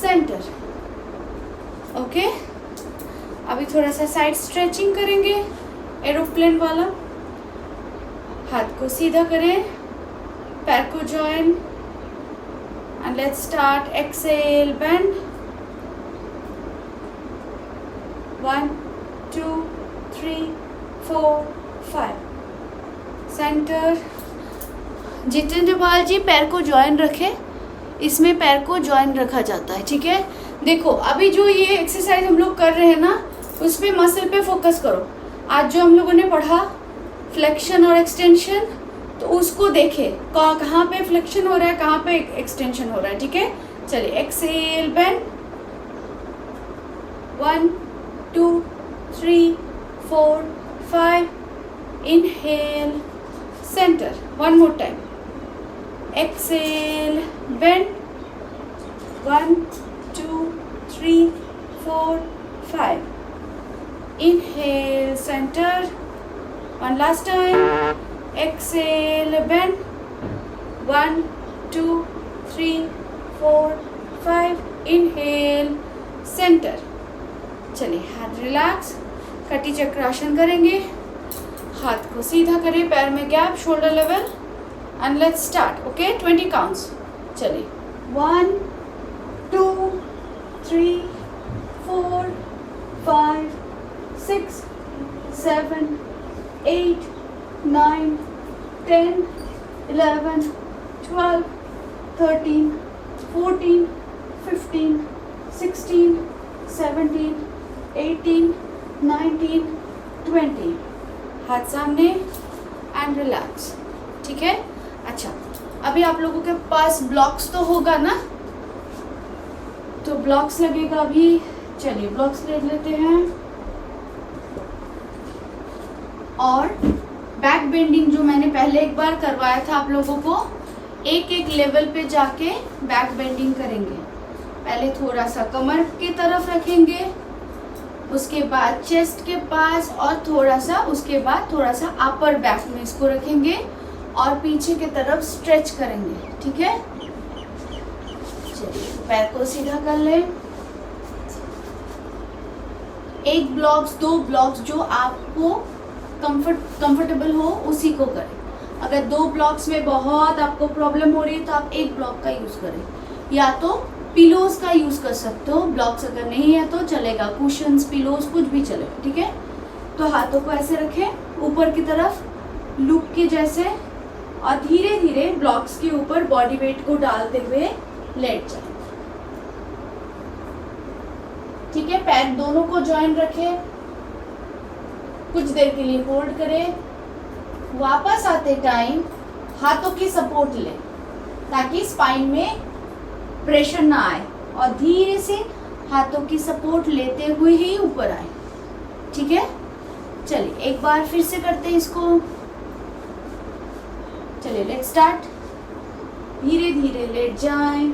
centre. Okay. अभी थोड़ा सा साइड स्ट्रेचिंग करेंगे, एरोप्लेन वाला. हाथ को सीधा करें, पैर को join and let's start. Exhale, bend, 1, 2, 3, 4, 5. Centre. Jitendra Pal ji, पैर को जॉइन रखें. इसमें पैर को जॉइन रखा जाता है. ठीक है. देखो अभी जो ये एक्सरसाइज हम लोग कर रहे हैं ना, उस पे मसल पे फोकस करो. आज जो हम लोगों ने पढ़ा फ्लेक्शन और एक्सटेंशन, तो उसको देखें कहाँ पे फ्लेक्शन हो रहा है, कहाँ पे एक्सटेंशन हो रहा है. ठीक है. चलिए. Exhale, bend, 1, 2, 3, 4, 5. Inhale, centre. 1 more time. Exhale, bend, 1, center. One last time. Exhale, bend. 1, 2, 3, 4, 5. Inhale, center. चलिए हाथ रिलैक्स, कटी चक्रासन करेंगे. हाथ को सीधा करें, पैर में gap, shoulder level. And let's start. Okay, 20 counts. चलिए 1, 2, 3, 4, 5, 6, 7, 8, 9, 10, 11, 12, 13, 14, 15, 16, 17, 18, 19, 20. हाथ सामने एंड रिलैक्स. ठीक है. अच्छा, अभी आप लोगों के पास ब्लॉक्स तो होगा ना, तो ब्लॉक्स लगेगा अभी. चलिए ब्लॉक्स ले लेते हैं. और बैक बेंडिंग जो मैंने पहले एक बार करवाया था आप लोगों को, एक एक लेवल पे जाके बैक बेंडिंग करेंगे. पहले थोड़ा सा कमर की तरफ रखेंगे, उसके बाद चेस्ट के पास, और थोड़ा सा उसके बाद थोड़ा सा अपर बैक में इसको रखेंगे और पीछे की तरफ स्ट्रेच करेंगे. ठीक है. चलिए पैर को सीधा कर लें. एक ब्लॉक्स, 2 ब्लॉक्स जो आपको कंफर्टेबल हो उसी को करें. अगर 2 ब्लॉक्स में बहुत आपको प्रॉब्लम हो रही है तो आप एक ब्लॉक का यूज़ करें, या तो पिलोज का यूज़ कर सकते हो. ब्लॉक्स अगर नहीं है तो चलेगा, कुशन्स, पिलोज, कुछ भी चलेगा. ठीक है. तो हाथों को ऐसे रखें ऊपर की तरफ, लूप के जैसे, और धीरे धीरे ब्लॉक्स के ऊपर बॉडी वेट को डालते हुए लेट जाए. ठीक है. पैर दोनों को जॉइन रखें, कुछ देर के लिए होल्ड करें. वापस आते टाइम हाथों की सपोर्ट लें ताकि स्पाइन में प्रेशर ना आए, और धीरे से हाथों की सपोर्ट लेते हुए ही ऊपर आए. ठीक है. चलिए एक बार फिर से करते हैं इसको. चलिए लेट्स स्टार्ट. धीरे धीरे लेट जाएं,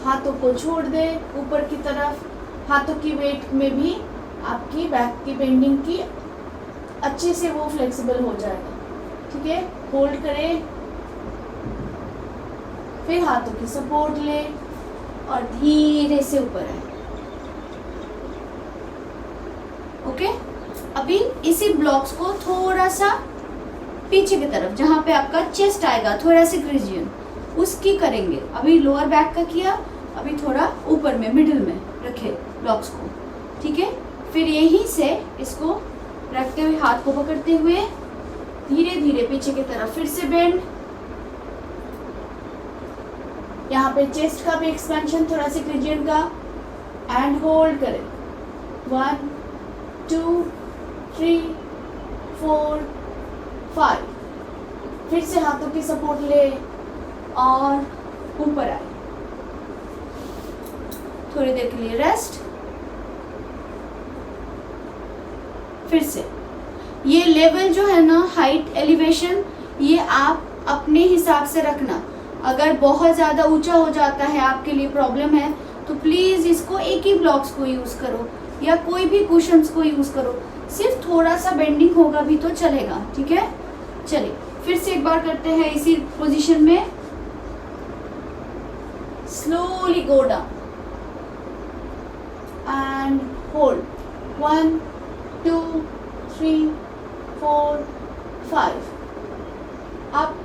हाथों को छोड़ दें ऊपर की तरफ. हाथों की वेट में भी आपकी बैक की बेंडिंग की अच्छे से वो फ्लेक्सिबल हो जाएगा. ठीक है. होल्ड करें, फिर हाथों की सपोर्ट लें और धीरे से ऊपर आए. ओके. अभी इसी ब्लॉक्स को थोड़ा सा पीछे की तरफ, जहाँ पे आपका चेस्ट आएगा, थोड़ा सा रीजन उसकी करेंगे. अभी लोअर बैक का किया, अभी थोड़ा ऊपर में मिडिल में रखे ब्लॉक्स को. ठीक है. फिर यहीं से इसको रखते हुए, हाथ को पकड़ते हुए धीरे धीरे पीछे की तरफ फिर से बेंड. यहाँ पे चेस्ट का भी एक्सपेंशन, थोड़ा सा रीजन का, एंड होल्ड करें. 1, 2, 3, 4, 5. फिर से हाथों की सपोर्ट ले और ऊपर आए. थोड़ी देर के लिए रेस्ट. फिर से ये लेवल जो है ना, हाइट, एलिवेशन, ये आप अपने हिसाब से रखना. अगर बहुत ज़्यादा ऊंचा हो जाता है, आपके लिए प्रॉब्लम है, तो प्लीज़ इसको एक ही ब्लॉक्स को यूज़ करो या कोई भी कुशन्स को यूज़ करो. सिर्फ थोड़ा सा बेंडिंग होगा भी तो चलेगा. ठीक है. चलिए फिर से एक बार करते हैं इसी पोजीशन में. Slowly go down and hold. 1, 2, 3, 4, 5. Up,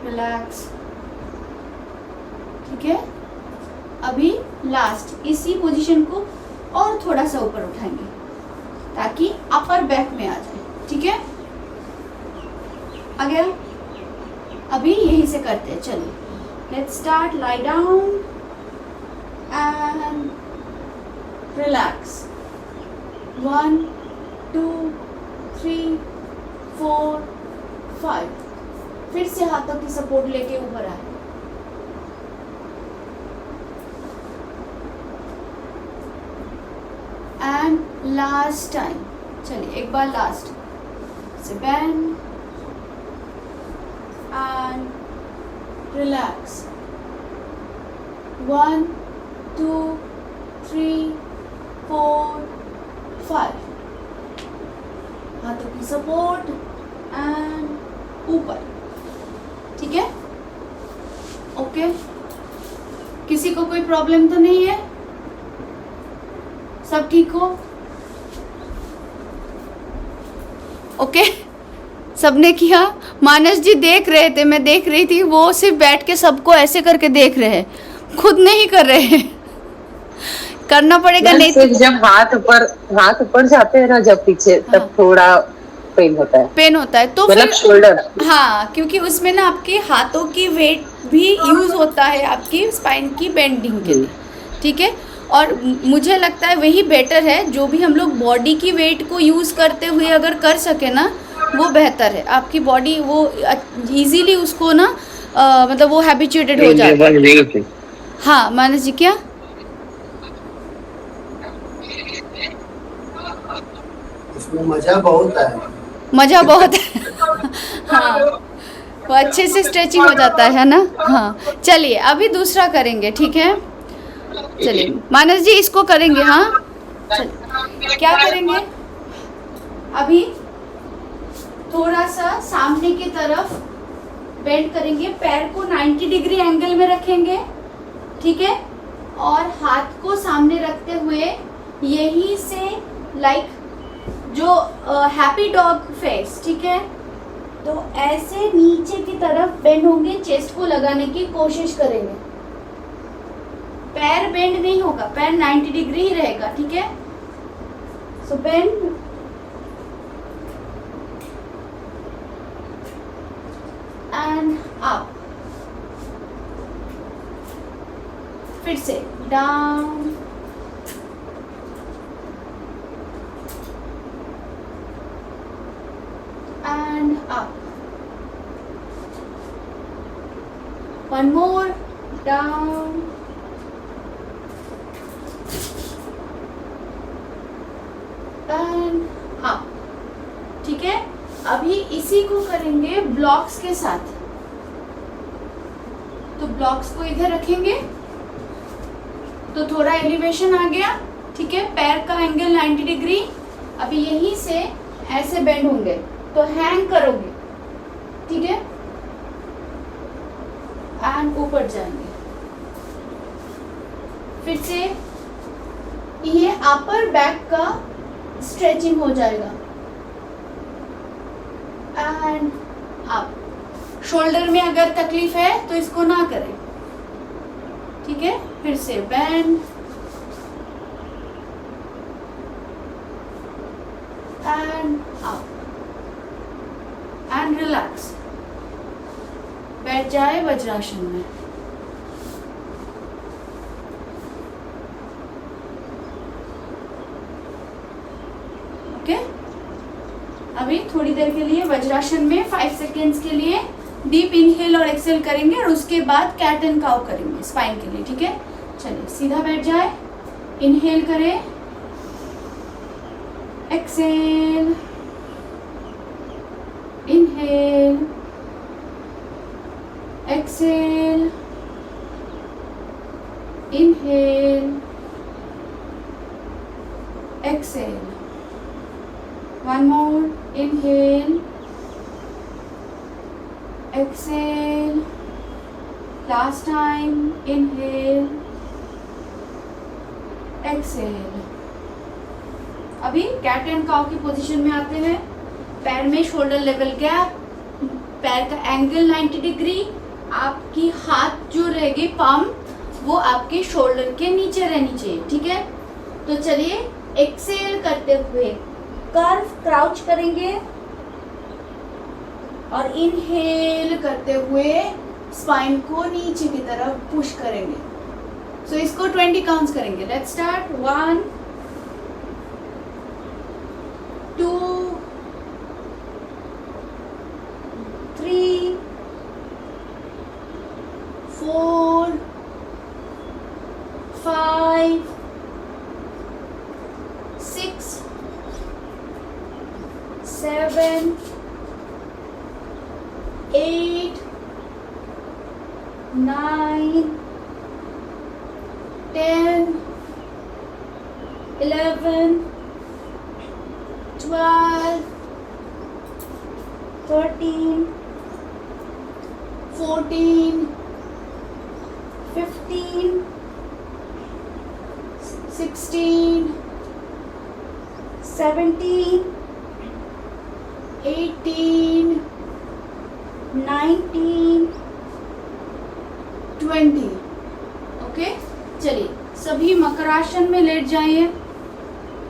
relax. ठीक है. अभी लास्ट इसी पोजीशन को और थोड़ा सा ऊपर उठाएंगे ताकि अपर बैक में आ जाए. ठीक है. आ गया. अभी यहीं से करते हैं. चलिए let's start. Lie down and relax. 1, 2, 3, 4, 5. फिर से हाथों की सपोर्ट लेके ऊपर आए. And last time. चलिए एक बार लास्ट से बेंड एंड रिलैक्स. 1, 2 3 4 5, हाथों की सपोर्ट एंड ऊपर, ठीक है। ओके, किसी को कोई प्रॉब्लम तो नहीं है? सब ठीक हो? ओके, सबने किया। मानस जी देख रहे थे, मैं देख रही थी, वो सिर्फ बैठ के सबको ऐसे करके देख रहे हैं, खुद नहीं कर रहे हैं। करना पड़ेगा, नहीं तो जब हाथ ऊपर जाते हैं ना, जब पीछे, तब हाँ। थोड़ा पेन होता है, पेन होता है तो मतलब फिर शोल्डर। हाँ, क्योंकि उसमें ना आपके हाथों की वेट भी यूज होता है आपकी स्पाइन की बेंडिंग के लिए, ठीक है। और मुझे लगता है वही बेटर है, जो भी हम लोग बॉडी की वेट को यूज करते हुए अगर कर सके ना, वो बेहतर है। आपकी बॉडी वो इजीली उसको ना मतलब वो हैबिचुएटेड हो जाता है। हाँ मानस जी, क्या इसमें मजा बहुत है। मजा बहुत है। हाँ, वो अच्छे से स्ट्रेचिंग हो जाता है ना। हाँ, चलिए अभी दूसरा करेंगे, ठीक है। चलिए मानस जी इसको करेंगे। हाँ चलिए, क्या करेंगे अभी, थोड़ा सा सामने की तरफ बेंड करेंगे, पैर को 90 डिग्री एंगल में रखेंगे, ठीक है। और हाथ को सामने रखते हुए यहीं से लाइक जो हैप्पी डॉग फेस, ठीक है। तो ऐसे नीचे की तरफ बेंड होंगे, चेस्ट को लगाने की कोशिश करेंगे। पैर बेंड नहीं होगा, पैर 90 डिग्री ही रहेगा, ठीक है। सो बेंड एंड अप, फिर से down and up, one more, down and up, ठीक है। अभी इसी को करेंगे ब्लॉक्स के साथ। तो ब्लॉक्स को इधर रखेंगे तो थोड़ा एलिवेशन आ गया, ठीक है। पैर का एंगल 90 डिग्री, अभी यहीं से ऐसे बेंड होंगे तो हैंग करोगे, ठीक है, एंड ऊपर जाएंगे। फिर से ये अपर बैक का स्ट्रेचिंग हो जाएगा एंड अप। शोल्डर में अगर तकलीफ है तो इसको ना करें, ठीक है। फिर से bend and up and relax, बैठ जाए वज्रासन में। ओके, अभी थोड़ी देर के लिए वज्रासन में 5 सेकेंड्स के लिए डीप इनहेल और एक्सेल करेंगे और उसके बाद कैट एंड काउ करेंगे स्पाइन के लिए, ठीक है। चलिए सीधा बैठ जाए, इनहेल करें, Excel, inhale, exhale, inhale, exhale, one more, inhale, exhale, last time, inhale, exhale। अभी कैट एंड काउ की पोजीशन में आते हैं। पैर में शोल्डर लेवल गैप, पैर का एंगल 90 डिग्री, आपकी हाथ जो रहेगी पाम वो आपके शोल्डर के नीचे रहनी चाहिए, ठीक है। तो चलिए एक्सेल करते हुए कर्व क्राउच करेंगे और इनहेल करते हुए स्पाइन को नीचे की तरफ पुश करेंगे। सो इसको 20 काउंट्स करेंगे। Let's start, 1 2 3 4 5 6 7 8 9 10 11, 12, 13, 14, 15, 16, 17, 18, 19, 20। ओके, चलिए सभी मकरासन में लेट जाइए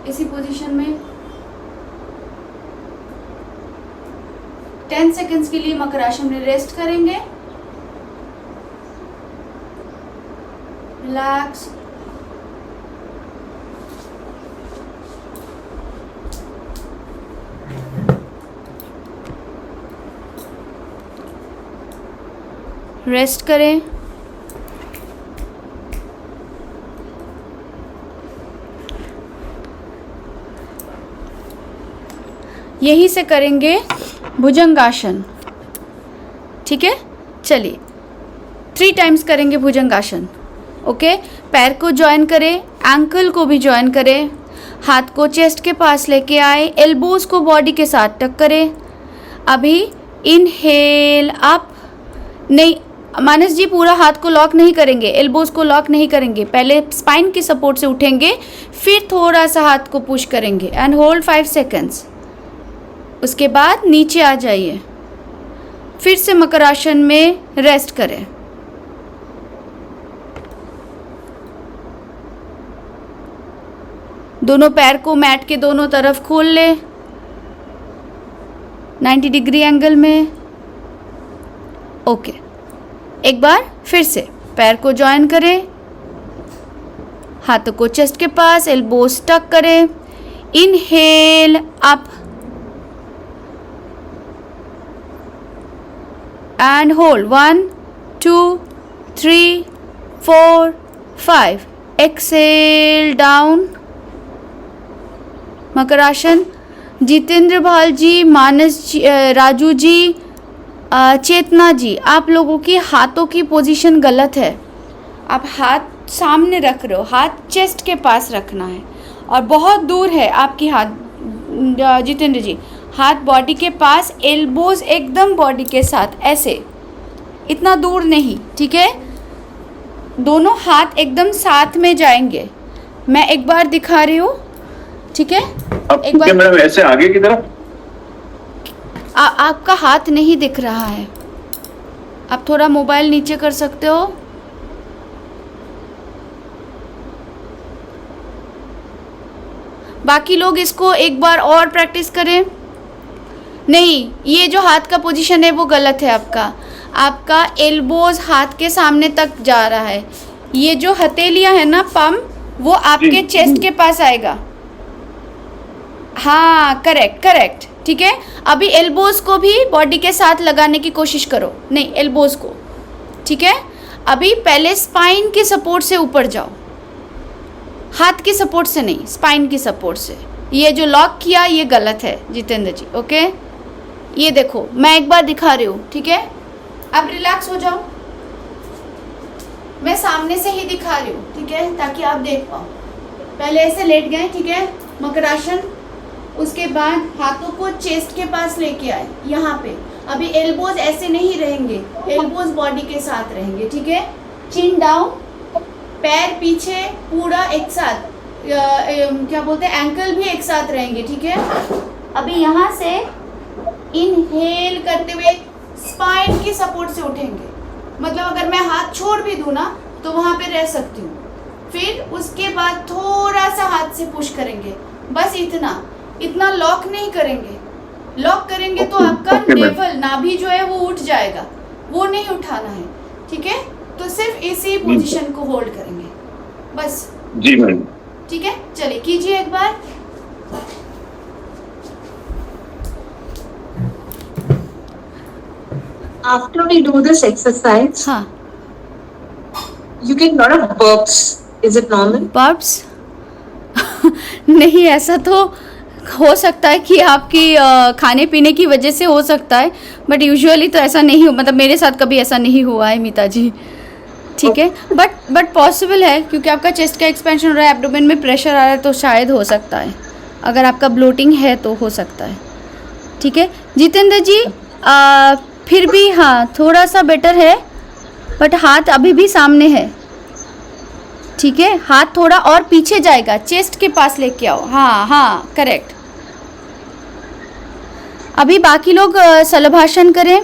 इसी पोजीशन में। 10 सेकेंड्स के लिए मकरासन में रेस्ट करेंगे। रिलैक्स। रेस्ट करें। यहीं से करेंगे भुजंगासन, ठीक है। चलिए 3 टाइम्स करेंगे भुजंगासन। ओके, पैर को जॉइन करें, एंकल को भी जॉइन करें, हाथ को चेस्ट के पास लेके आए, एल्बोज को बॉडी के साथ टक करें। अभी इनहेल अप, नहीं मानस जी पूरा हाथ को लॉक नहीं करेंगे, एल्बोज को लॉक नहीं करेंगे, पहले स्पाइन की सपोर्ट से उठेंगे, फिर थोड़ा सा हाथ को पुश करेंगे एंड होल्ड 5 सेकेंड्स। उसके बाद नीचे आ जाइए, फिर से मकरासन में रेस्ट करें। दोनों पैर को मैट के दोनों तरफ खोल ले 90 डिग्री एंगल में। ओके, एक बार फिर से पैर को जॉइन करें, हाथों को चेस्ट के पास, एल्बोज टक करें, inhale up and hold 1 2 3 4 5, exhale down। Makarasana. Jitendra भाल जी, मानस जी, राजू जी, चेतना जी, आप लोगों की हाथों की पोजीशन गलत है। आप हाथ सामने रख रहे हो, हाथ चेस्ट के पास रखना है और बहुत दूर है आपकी हाथ। जितेंद्र जी, हाथ बॉडी के पास, एल्बोज एकदम बॉडी के साथ, ऐसे इतना दूर नहीं, ठीक है। दोनों हाथ एकदम साथ में जाएंगे। मैं एक बार दिखा रही हूँ, ठीक है। एक बार मैडम ऐसे आगे की तरफ आपका हाथ नहीं दिख रहा है, आप थोड़ा मोबाइल नीचे कर सकते हो। बाकी लोग इसको एक बार और प्रैक्टिस करें। नहीं, ये जो हाथ का पोजीशन है वो गलत है आपका। आपका एल्बोज हाथ के सामने तक जा रहा है। ये जो हथेलियां है ना, पम, वो आपके चेस्ट के पास आएगा। हाँ, करेक्ट करेक्ट, ठीक है। अभी एल्बोज को भी बॉडी के साथ लगाने की कोशिश करो, नहीं एल्बोज को, ठीक है। अभी पहले स्पाइन की सपोर्ट से ऊपर जाओ, हाथ की सपोर्ट से नहीं, स्पाइन की सपोर्ट से। ये जो लॉक किया ये गलत है जितेंद्र जी, ओके। ये देखो, मैं एक बार दिखा रही हूँ, ठीक है। अब रिलैक्स हो जाओ, मैं सामने से ही दिखा रही हूँ, ठीक है, ताकि आप देख पाओ। पहले ऐसे लेट गए, ठीक है, मकरासन। उसके बाद हाथों को चेस्ट के पास लेके आए, यहाँ पे। अभी एल्बोज ऐसे नहीं रहेंगे, एल्बोज बॉडी के साथ रहेंगे, ठीक है। चिन डाउन, पैर पीछे पूरा एक साथ, क्या बोलते हैं, एंकल भी एक साथ रहेंगे, ठीक है। अभी यहाँ से इनहेल करते हुए स्पाइन की सपोर्ट से उठेंगे, मतलब अगर मैं हाथ छोड़ भी दूँ ना तो वहाँ पे रह सकती हूँ। फिर उसके बाद थोड़ा सा हाथ से पुश करेंगे, बस इतना लॉक नहीं करेंगे। लॉक करेंगे तो आपका नेवल, नाभि जो है वो उठ जाएगा, वो नहीं उठाना है, ठीक है। तो सिर्फ इसी पोजीशन को होल्ड करेंगे, बस। जी मैम, ठीक है, चलिए कीजिए एक बार। After we do this exercise, हाँ, you get lot of burps. Is it normal? बर्ब्स नहीं, ऐसा तो हो सकता है कि आपकी खाने पीने की वजह से हो सकता है, बट यूजुअली तो ऐसा नहीं हो, मतलब मेरे साथ कभी ऐसा नहीं हुआ है मीता जी, ठीक है, बट पॉसिबल है क्योंकि आपका चेस्ट का एक्सपेंशन हो रहा है, एब्डोमेन में प्रेशर आ रहा है, तो शायद हो सकता है। अगर आपका ब्लोटिंग है तो हो सकता है। ठीक है जितेंद्र जी, फिर भी हाँ थोड़ा सा बेटर है, बट हाथ अभी भी सामने है। ठीक है, हाथ थोड़ा और पीछे जाएगा, चेस्ट के पास लेके आओ। हाँ हाँ करेक्ट। अभी बाकी लोग शलभासन करें,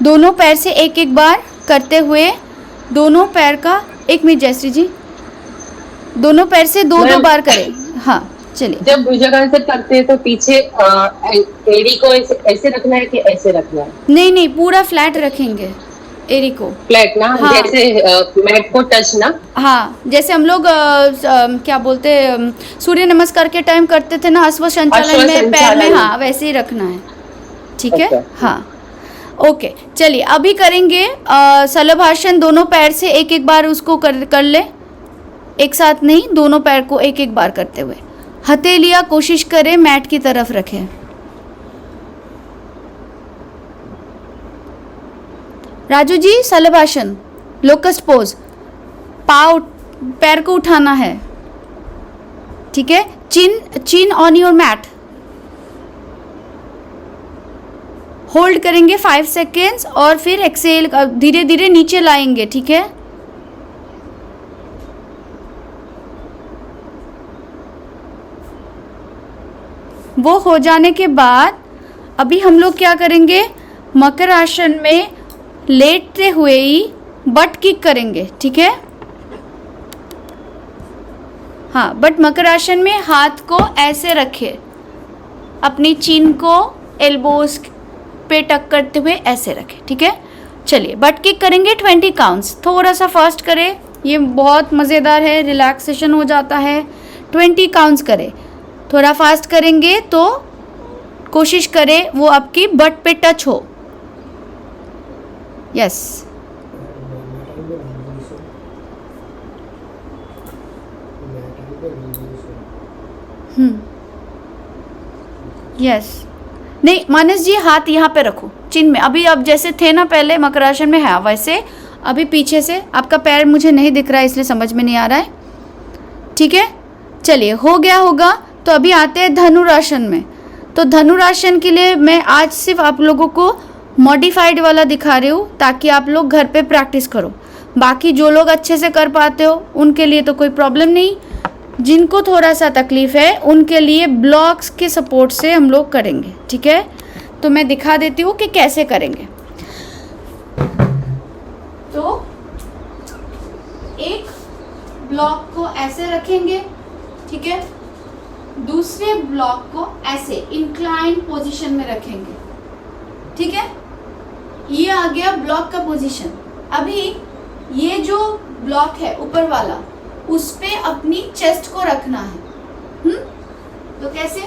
दोनों पैर से एक एक बार करते हुए, दोनों पैर का, एक मिनट जयश्री जी, दोनों पैर से दो दो बार करें। हाँ चलिए। जब भुजंगासन करते हैं तो पीछे एड़ी को ऐसे रखना है कि ऐसे रखना है? नहीं नहीं, पूरा फ्लैट रखेंगे एरी को, फ्लैट ना। हाँ। जैसे मैट को टच ना। हाँ जैसे हम लोग क्या बोलते सूर्य नमस्कार के टाइम करते थे ना, अश्व संचालन में पैर में, हाँ वैसे ही रखना है। ठीक है हाँ ओके। चलिए अभी करेंगे शलभासन, दोनों पैर से एक एक बार उसको कर ले, एक साथ नहीं, दोनों पैर को एक एक बार करते हुए। हथेलियाँ कोशिश करें मैट की तरफ रखें। राजू जी शलभासन, लोकस्ट पोज, पाव पैर को उठाना है। ठीक है, चिन ऑन योर मैट, होल्ड करेंगे 5 सेकेंड्स और फिर एक्सेल धीरे धीरे नीचे लाएंगे। ठीक है, वो हो जाने के बाद अभी हम लोग क्या करेंगे, मकर आसन में लेटते हुए ही बट किक करेंगे। ठीक है हाँ, बट मकर आसन में हाथ को ऐसे रखे, अपनी चिन को एल्बोस पे टक करते हुए ऐसे रखें। ठीक है, चलिए बट किक करेंगे 20 काउंट्स। थोड़ा सा फास्ट करें, ये बहुत मज़ेदार है, रिलैक्सेशन हो जाता है। 20 काउंट्स करें, थोड़ा फास्ट करेंगे तो कोशिश करें वो आपकी बट पे टच हो। यस यस नहीं मानस जी, हाथ यहाँ पे रखो चिन में। अभी अब जैसे थे ना पहले मकर आसन में है वैसे, अभी पीछे से आपका पैर मुझे नहीं दिख रहा है इसलिए समझ में नहीं आ रहा है। ठीक है चलिए हो गया होगा। तो अभी आते हैं धनुरासन में। तो धनुरासन के लिए मैं आज सिर्फ आप लोगों को मॉडिफाइड वाला दिखा रही हूँ ताकि आप लोग घर पे प्रैक्टिस करो। बाकी जो लोग अच्छे से कर पाते हो उनके लिए तो कोई प्रॉब्लम नहीं, जिनको थोड़ा सा तकलीफ है उनके लिए ब्लॉक्स के सपोर्ट से हम लोग करेंगे। ठीक है, तो मैं दिखा देती हूँ कि कैसे करेंगे। तो एक ब्लॉक को ऐसे रखेंगे, ठीक है, दूसरे ब्लॉक को ऐसे इंक्लाइन पोजीशन में रखेंगे। ठीक है, ये आ गया ब्लॉक का पोजीशन। अभी ये जो ब्लॉक है ऊपर वाला, उस पे अपनी चेस्ट को रखना है। तो कैसे,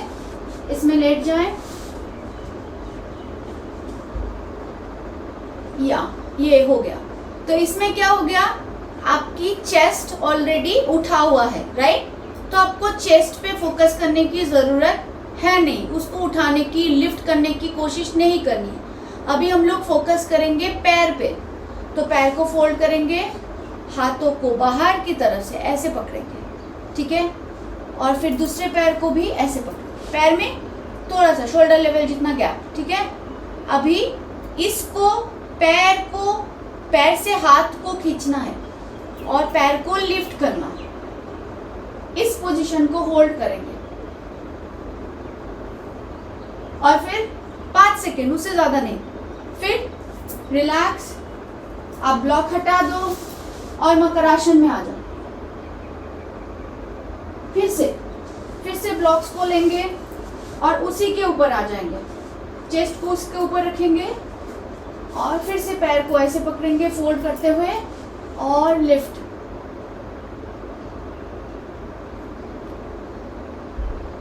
इसमें लेट जाएं, या ये हो गया। तो इसमें क्या हो गया, आपकी चेस्ट ऑलरेडी उठा हुआ है, राइट। तो आपको चेस्ट पे फोकस करने की जरूरत है नहीं, उसको उठाने की, लिफ्ट करने की कोशिश नहीं करनी है। अभी हम लोग फोकस करेंगे पैर पे। तो पैर को फोल्ड करेंगे, हाथों को बाहर की तरफ से ऐसे पकड़ेंगे, ठीक है, और फिर दूसरे पैर को भी ऐसे पकड़ेंगे, पैर में थोड़ा सा शोल्डर लेवल जितना गैप। ठीक है, अभी इसको पैर से हाथ को खींचना है और पैर को लिफ्ट करना है। इस पोजीशन को होल्ड करेंगे और फिर 5 सेकेंड, उससे ज्यादा नहीं। फिर रिलैक्स, आप ब्लॉक हटा दो और मकर आसन में आ जाओ। फिर से ब्लॉक्स को लेंगे और उसी के ऊपर आ जाएंगे, चेस्ट को उसके ऊपर रखेंगे और फिर से पैर को ऐसे पकड़ेंगे फोल्ड करते हुए और लिफ्ट।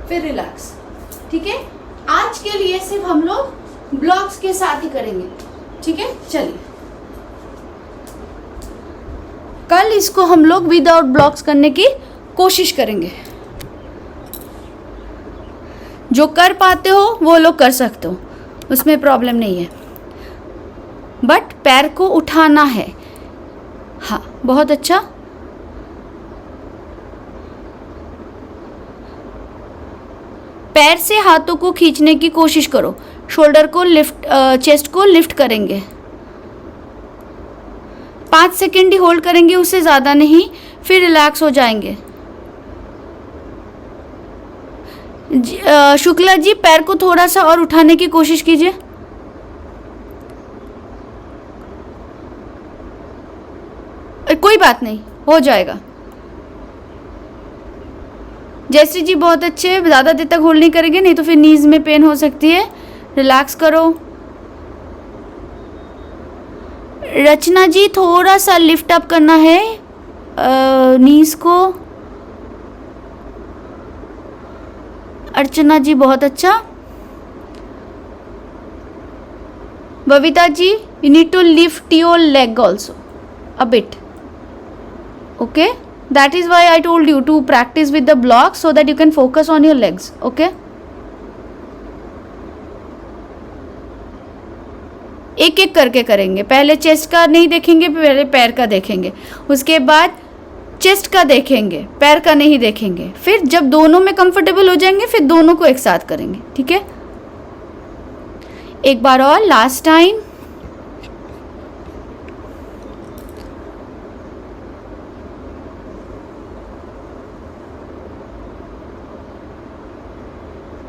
फिर रिलैक्स। ठीक है, आज के लिए सिर्फ हम लोग ब्लॉक्स के साथ ही करेंगे। ठीक है, चलिए कल इसको हम लोग विदाउट ब्लॉक्स करने की कोशिश करेंगे। जो कर पाते हो वो लोग कर सकते हो, उसमें प्रॉब्लम नहीं है, बट पैर को उठाना है। हाँ, बहुत अच्छा। पैर से हाथों को खींचने की कोशिश करो, शोल्डर को लिफ्ट, चेस्ट को लिफ्ट करेंगे। 5 सेकेंड ही होल्ड करेंगे, उससे ज़्यादा नहीं, फिर रिलैक्स हो जाएंगे। शुक्ला जी, पैर को थोड़ा सा और उठाने की कोशिश कीजिए। कोई बात नहीं, हो जाएगा। जयश्री जी बहुत अच्छे, ज़्यादा देर तक होल्ड नहीं करेंगे, नहीं तो फिर नीज में पेन हो सकती है। रिलैक्स करो। रचना जी, थोड़ा सा लिफ्ट अप करना है नीज को। अर्चना जी बहुत अच्छा। Babita ji, you need to lift your leg also a bit. Okay, that is why I told you to practice with the blocks so that you can focus on your legs. Okay, एक एक करके करेंगे। पहले चेस्ट का नहीं देखेंगे, पहले पैर का देखेंगे, उसके बाद चेस्ट का देखेंगे, पैर का नहीं देखेंगे। फिर जब दोनों में कंफर्टेबल हो जाएंगे, फिर दोनों को एक साथ करेंगे। ठीक है, एक बार और, लास्ट टाइम।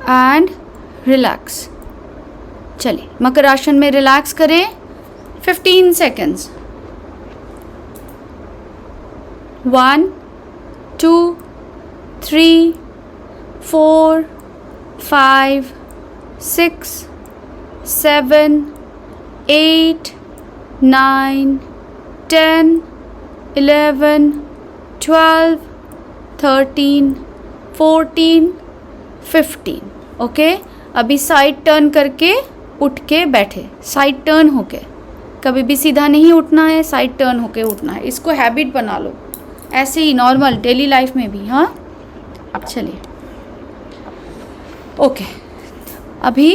And relax. चलिए, मकर आसन में रिलैक्स करें 15 सेकेंड्स। 1 2 3 4 5 6 7 8 9 10 11 12 13 14 15। ओके, अभी साइड टर्न करके उठ के बैठे, साइड टर्न होके। कभी भी सीधा नहीं उठना है, साइड टर्न होके उठना है। इसको हैबिट बना लो, ऐसे ही नॉर्मल डेली लाइफ में भी। हाँ, चलिए, ओके। अभी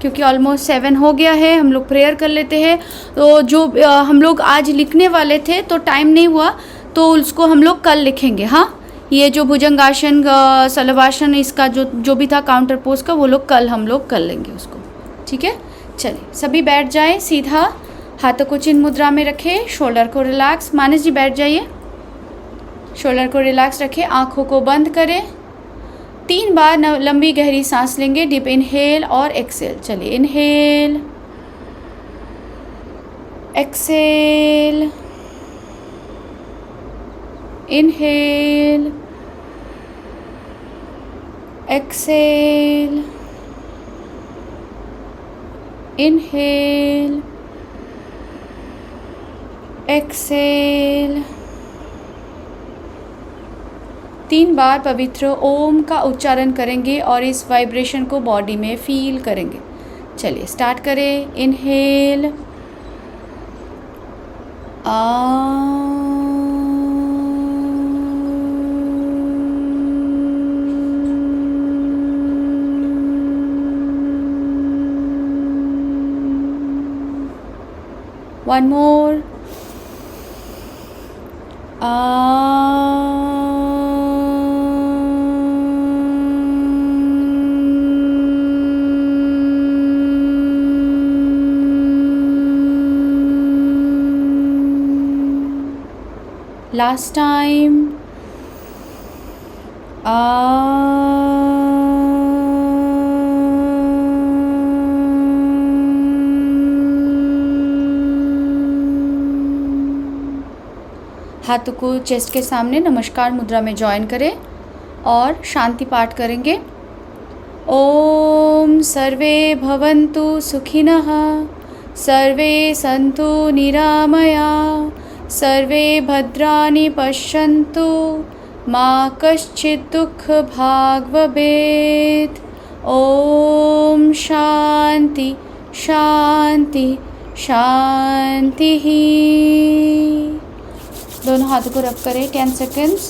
क्योंकि ऑलमोस्ट 7 हो गया है, हम लोग प्रेयर कर लेते हैं। तो जो हम लोग आज लिखने वाले थे तो टाइम नहीं हुआ, तो उसको हम लोग कल लिखेंगे। हाँ, ये जो भुजंगासन, सलवासन, इसका जो भी था काउंटर पोज का, वो लोग कल हम लोग कर लेंगे उसको। ठीक है, चलिए सभी बैठ जाए सीधा, हाथों को चिन्ह मुद्रा में रखें, शोल्डर को रिलैक्स। मानस जी बैठ जाइए, शोल्डर को रिलैक्स रखें, आँखों को बंद करें। 3 बार लंबी गहरी सांस लेंगे, डीप इनहेल और एक्सेल। चलिए, inhale, exhale, inhale, exhale, inhale, exhale. 3 बार पवित्र ओम का उच्चारण करेंगे और इस वाइब्रेशन को बॉडी में फील करेंगे। चलिए स्टार्ट करें। Inhale, one more. Last time. हाथों को चेस्ट के सामने नमस्कार मुद्रा में ज्वाइन करें और शांति पाठ करेंगे। ओम सर्वे भवन्तु सुखिनः, सर्वे सन्तु निरामया, सर्वे भद्राणि पश्यन्तु, मा कश्चित् दुःख भाग् भवेत्। ओम शांति शांति शांति। दोनों हाथों को रब करें 10 सेकेंड्स,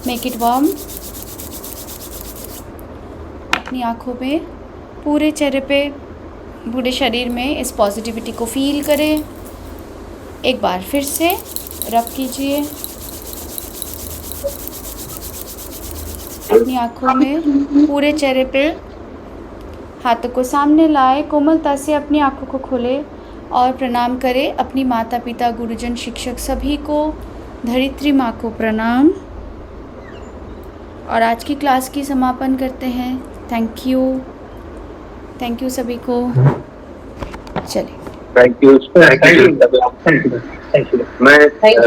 मेक इट वार्म। अपनी आँखों पे, पूरे चेहरे पे, पूरे शरीर में इस पॉजिटिविटी को फील करें। एक बार फिर से रब कीजिए अपनी आँखों में, पूरे चेहरे पे हाथों को सामने लाए, कोमलता से अपनी आँखों को खोले और प्रणाम करें अपनी माता पिता गुरुजन शिक्षक सभी को, धरित्री माँ को प्रणाम। और आज की क्लास की समापन करते हैं। थैंक यू सभी को। चलिए थैंक यू मैं थैंक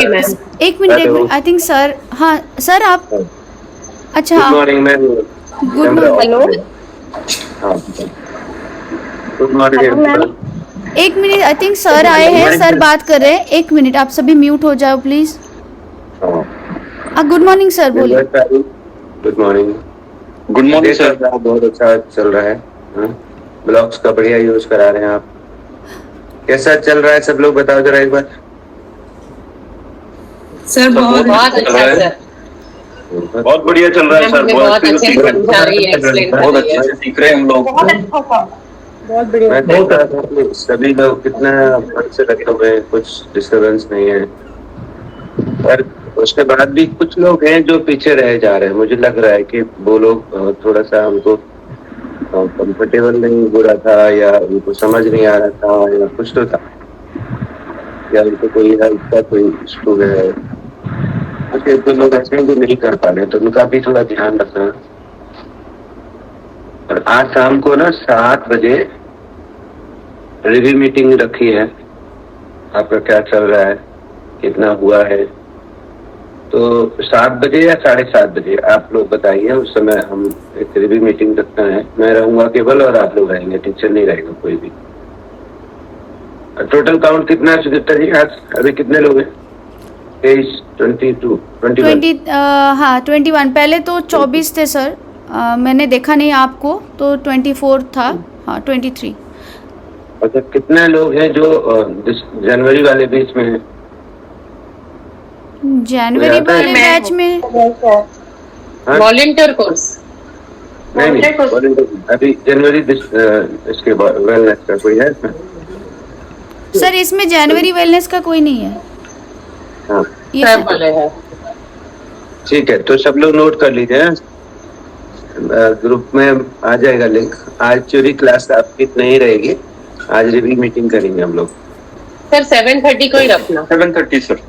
यू मैम। एक मिनट, आई थिंक सर, हाँ सर आप, अच्छा good morning ma'am. Good morning. Hello good morning. एक मिनट, आई थिंक सर आए हैं, सर बात कर रहे हैं। एक मिनट, आप सभी म्यूट हो जाओ प्लीज। गुड मॉर्निंग सर, बोलिए। Good morning. Good morning sir. बहुत अच्छा चल रहा है, ब्लॉग्स का बढ़िया यूज करा रहे हैं आप। कैसा चल रहा है सब लोग बताओ जरा एक बार। सर बहुत अच्छा सर, बहुत बढ़िया चल रहा है सर। बहुत अच्छे से समझा रही है, एक्सप्लेन कर रही है। सीख रहे हैं हम लोग। बहुत बढ़िया। मैं देख रहा था कि सभी लोग कितना मन से लगे हुए हैं, कुछ डिस्टर्बेंस नहीं है। पर उसके बाद भी कुछ लोग हैं जो पीछे रह जा रहे हैं। मुझे लग रहा है कि वो लोग थोड़ा सा उनको कंफर्टेबल नहीं हो रहा था, या उनको समझ नहीं आ रहा था, या कुछ तो था, या उनको कोई हेल्थ का कोई इशू है, तो लोग ऐसे भी नहीं कर पा रहे, तो उनका भी थोड़ा ध्यान रखना। और आज शाम को ना 7 बजे रिव्यू मीटिंग रखी है, आपका क्या चल रहा है, कितना हुआ है। तो 7 बजे या 7:30 बजे आप लोग बताइए, उस समय हम एक रिव्यू मीटिंग रखना है। मैं रहूंगा केवल और आप लोग रहेंगे, टीचर नहीं रहेगा कोई भी। टोटल काउंट कितना है सुचित्रा जी आज? अभी कितने लोग हैं? 23, 22, 21। हाँ 21। पहले तो 24 थे सर, मैंने देखा नहीं आपको, तो 24 था। हाँ 23। अच्छा, कितने लोग हैं जो जनवरी वाले बैच में हैं? जनवरी वाले बैच में वॉलंटियर कोर्स। नहीं, अभी जनवरी इसके वेलनेस का कोई है इसमें? सर इसमें जनवरी वेलनेस का कोई नहीं है। हाँ ये सब वाले हैं। ठीक है, तो सब लोग नोट कर लीजिए, ग्रुप में आ जाएगा लिंक। आज चोरी क्लास आपकी नहीं रहेगी, आज रिव्यू मीटिंग करेंगे हम लोग। सर 7:30 को ही रखना। 7:30 सर।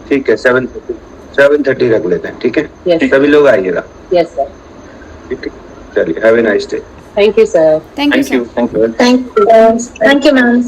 ठीक है, 7:30 रख लेते हैं। ठीक है, Yes. सभी लोग आइएगा। Yes sir. ठीक है, चलिए, have a nice day. Thank you sir. Thank you sir. Thank you. Thank you ma'am.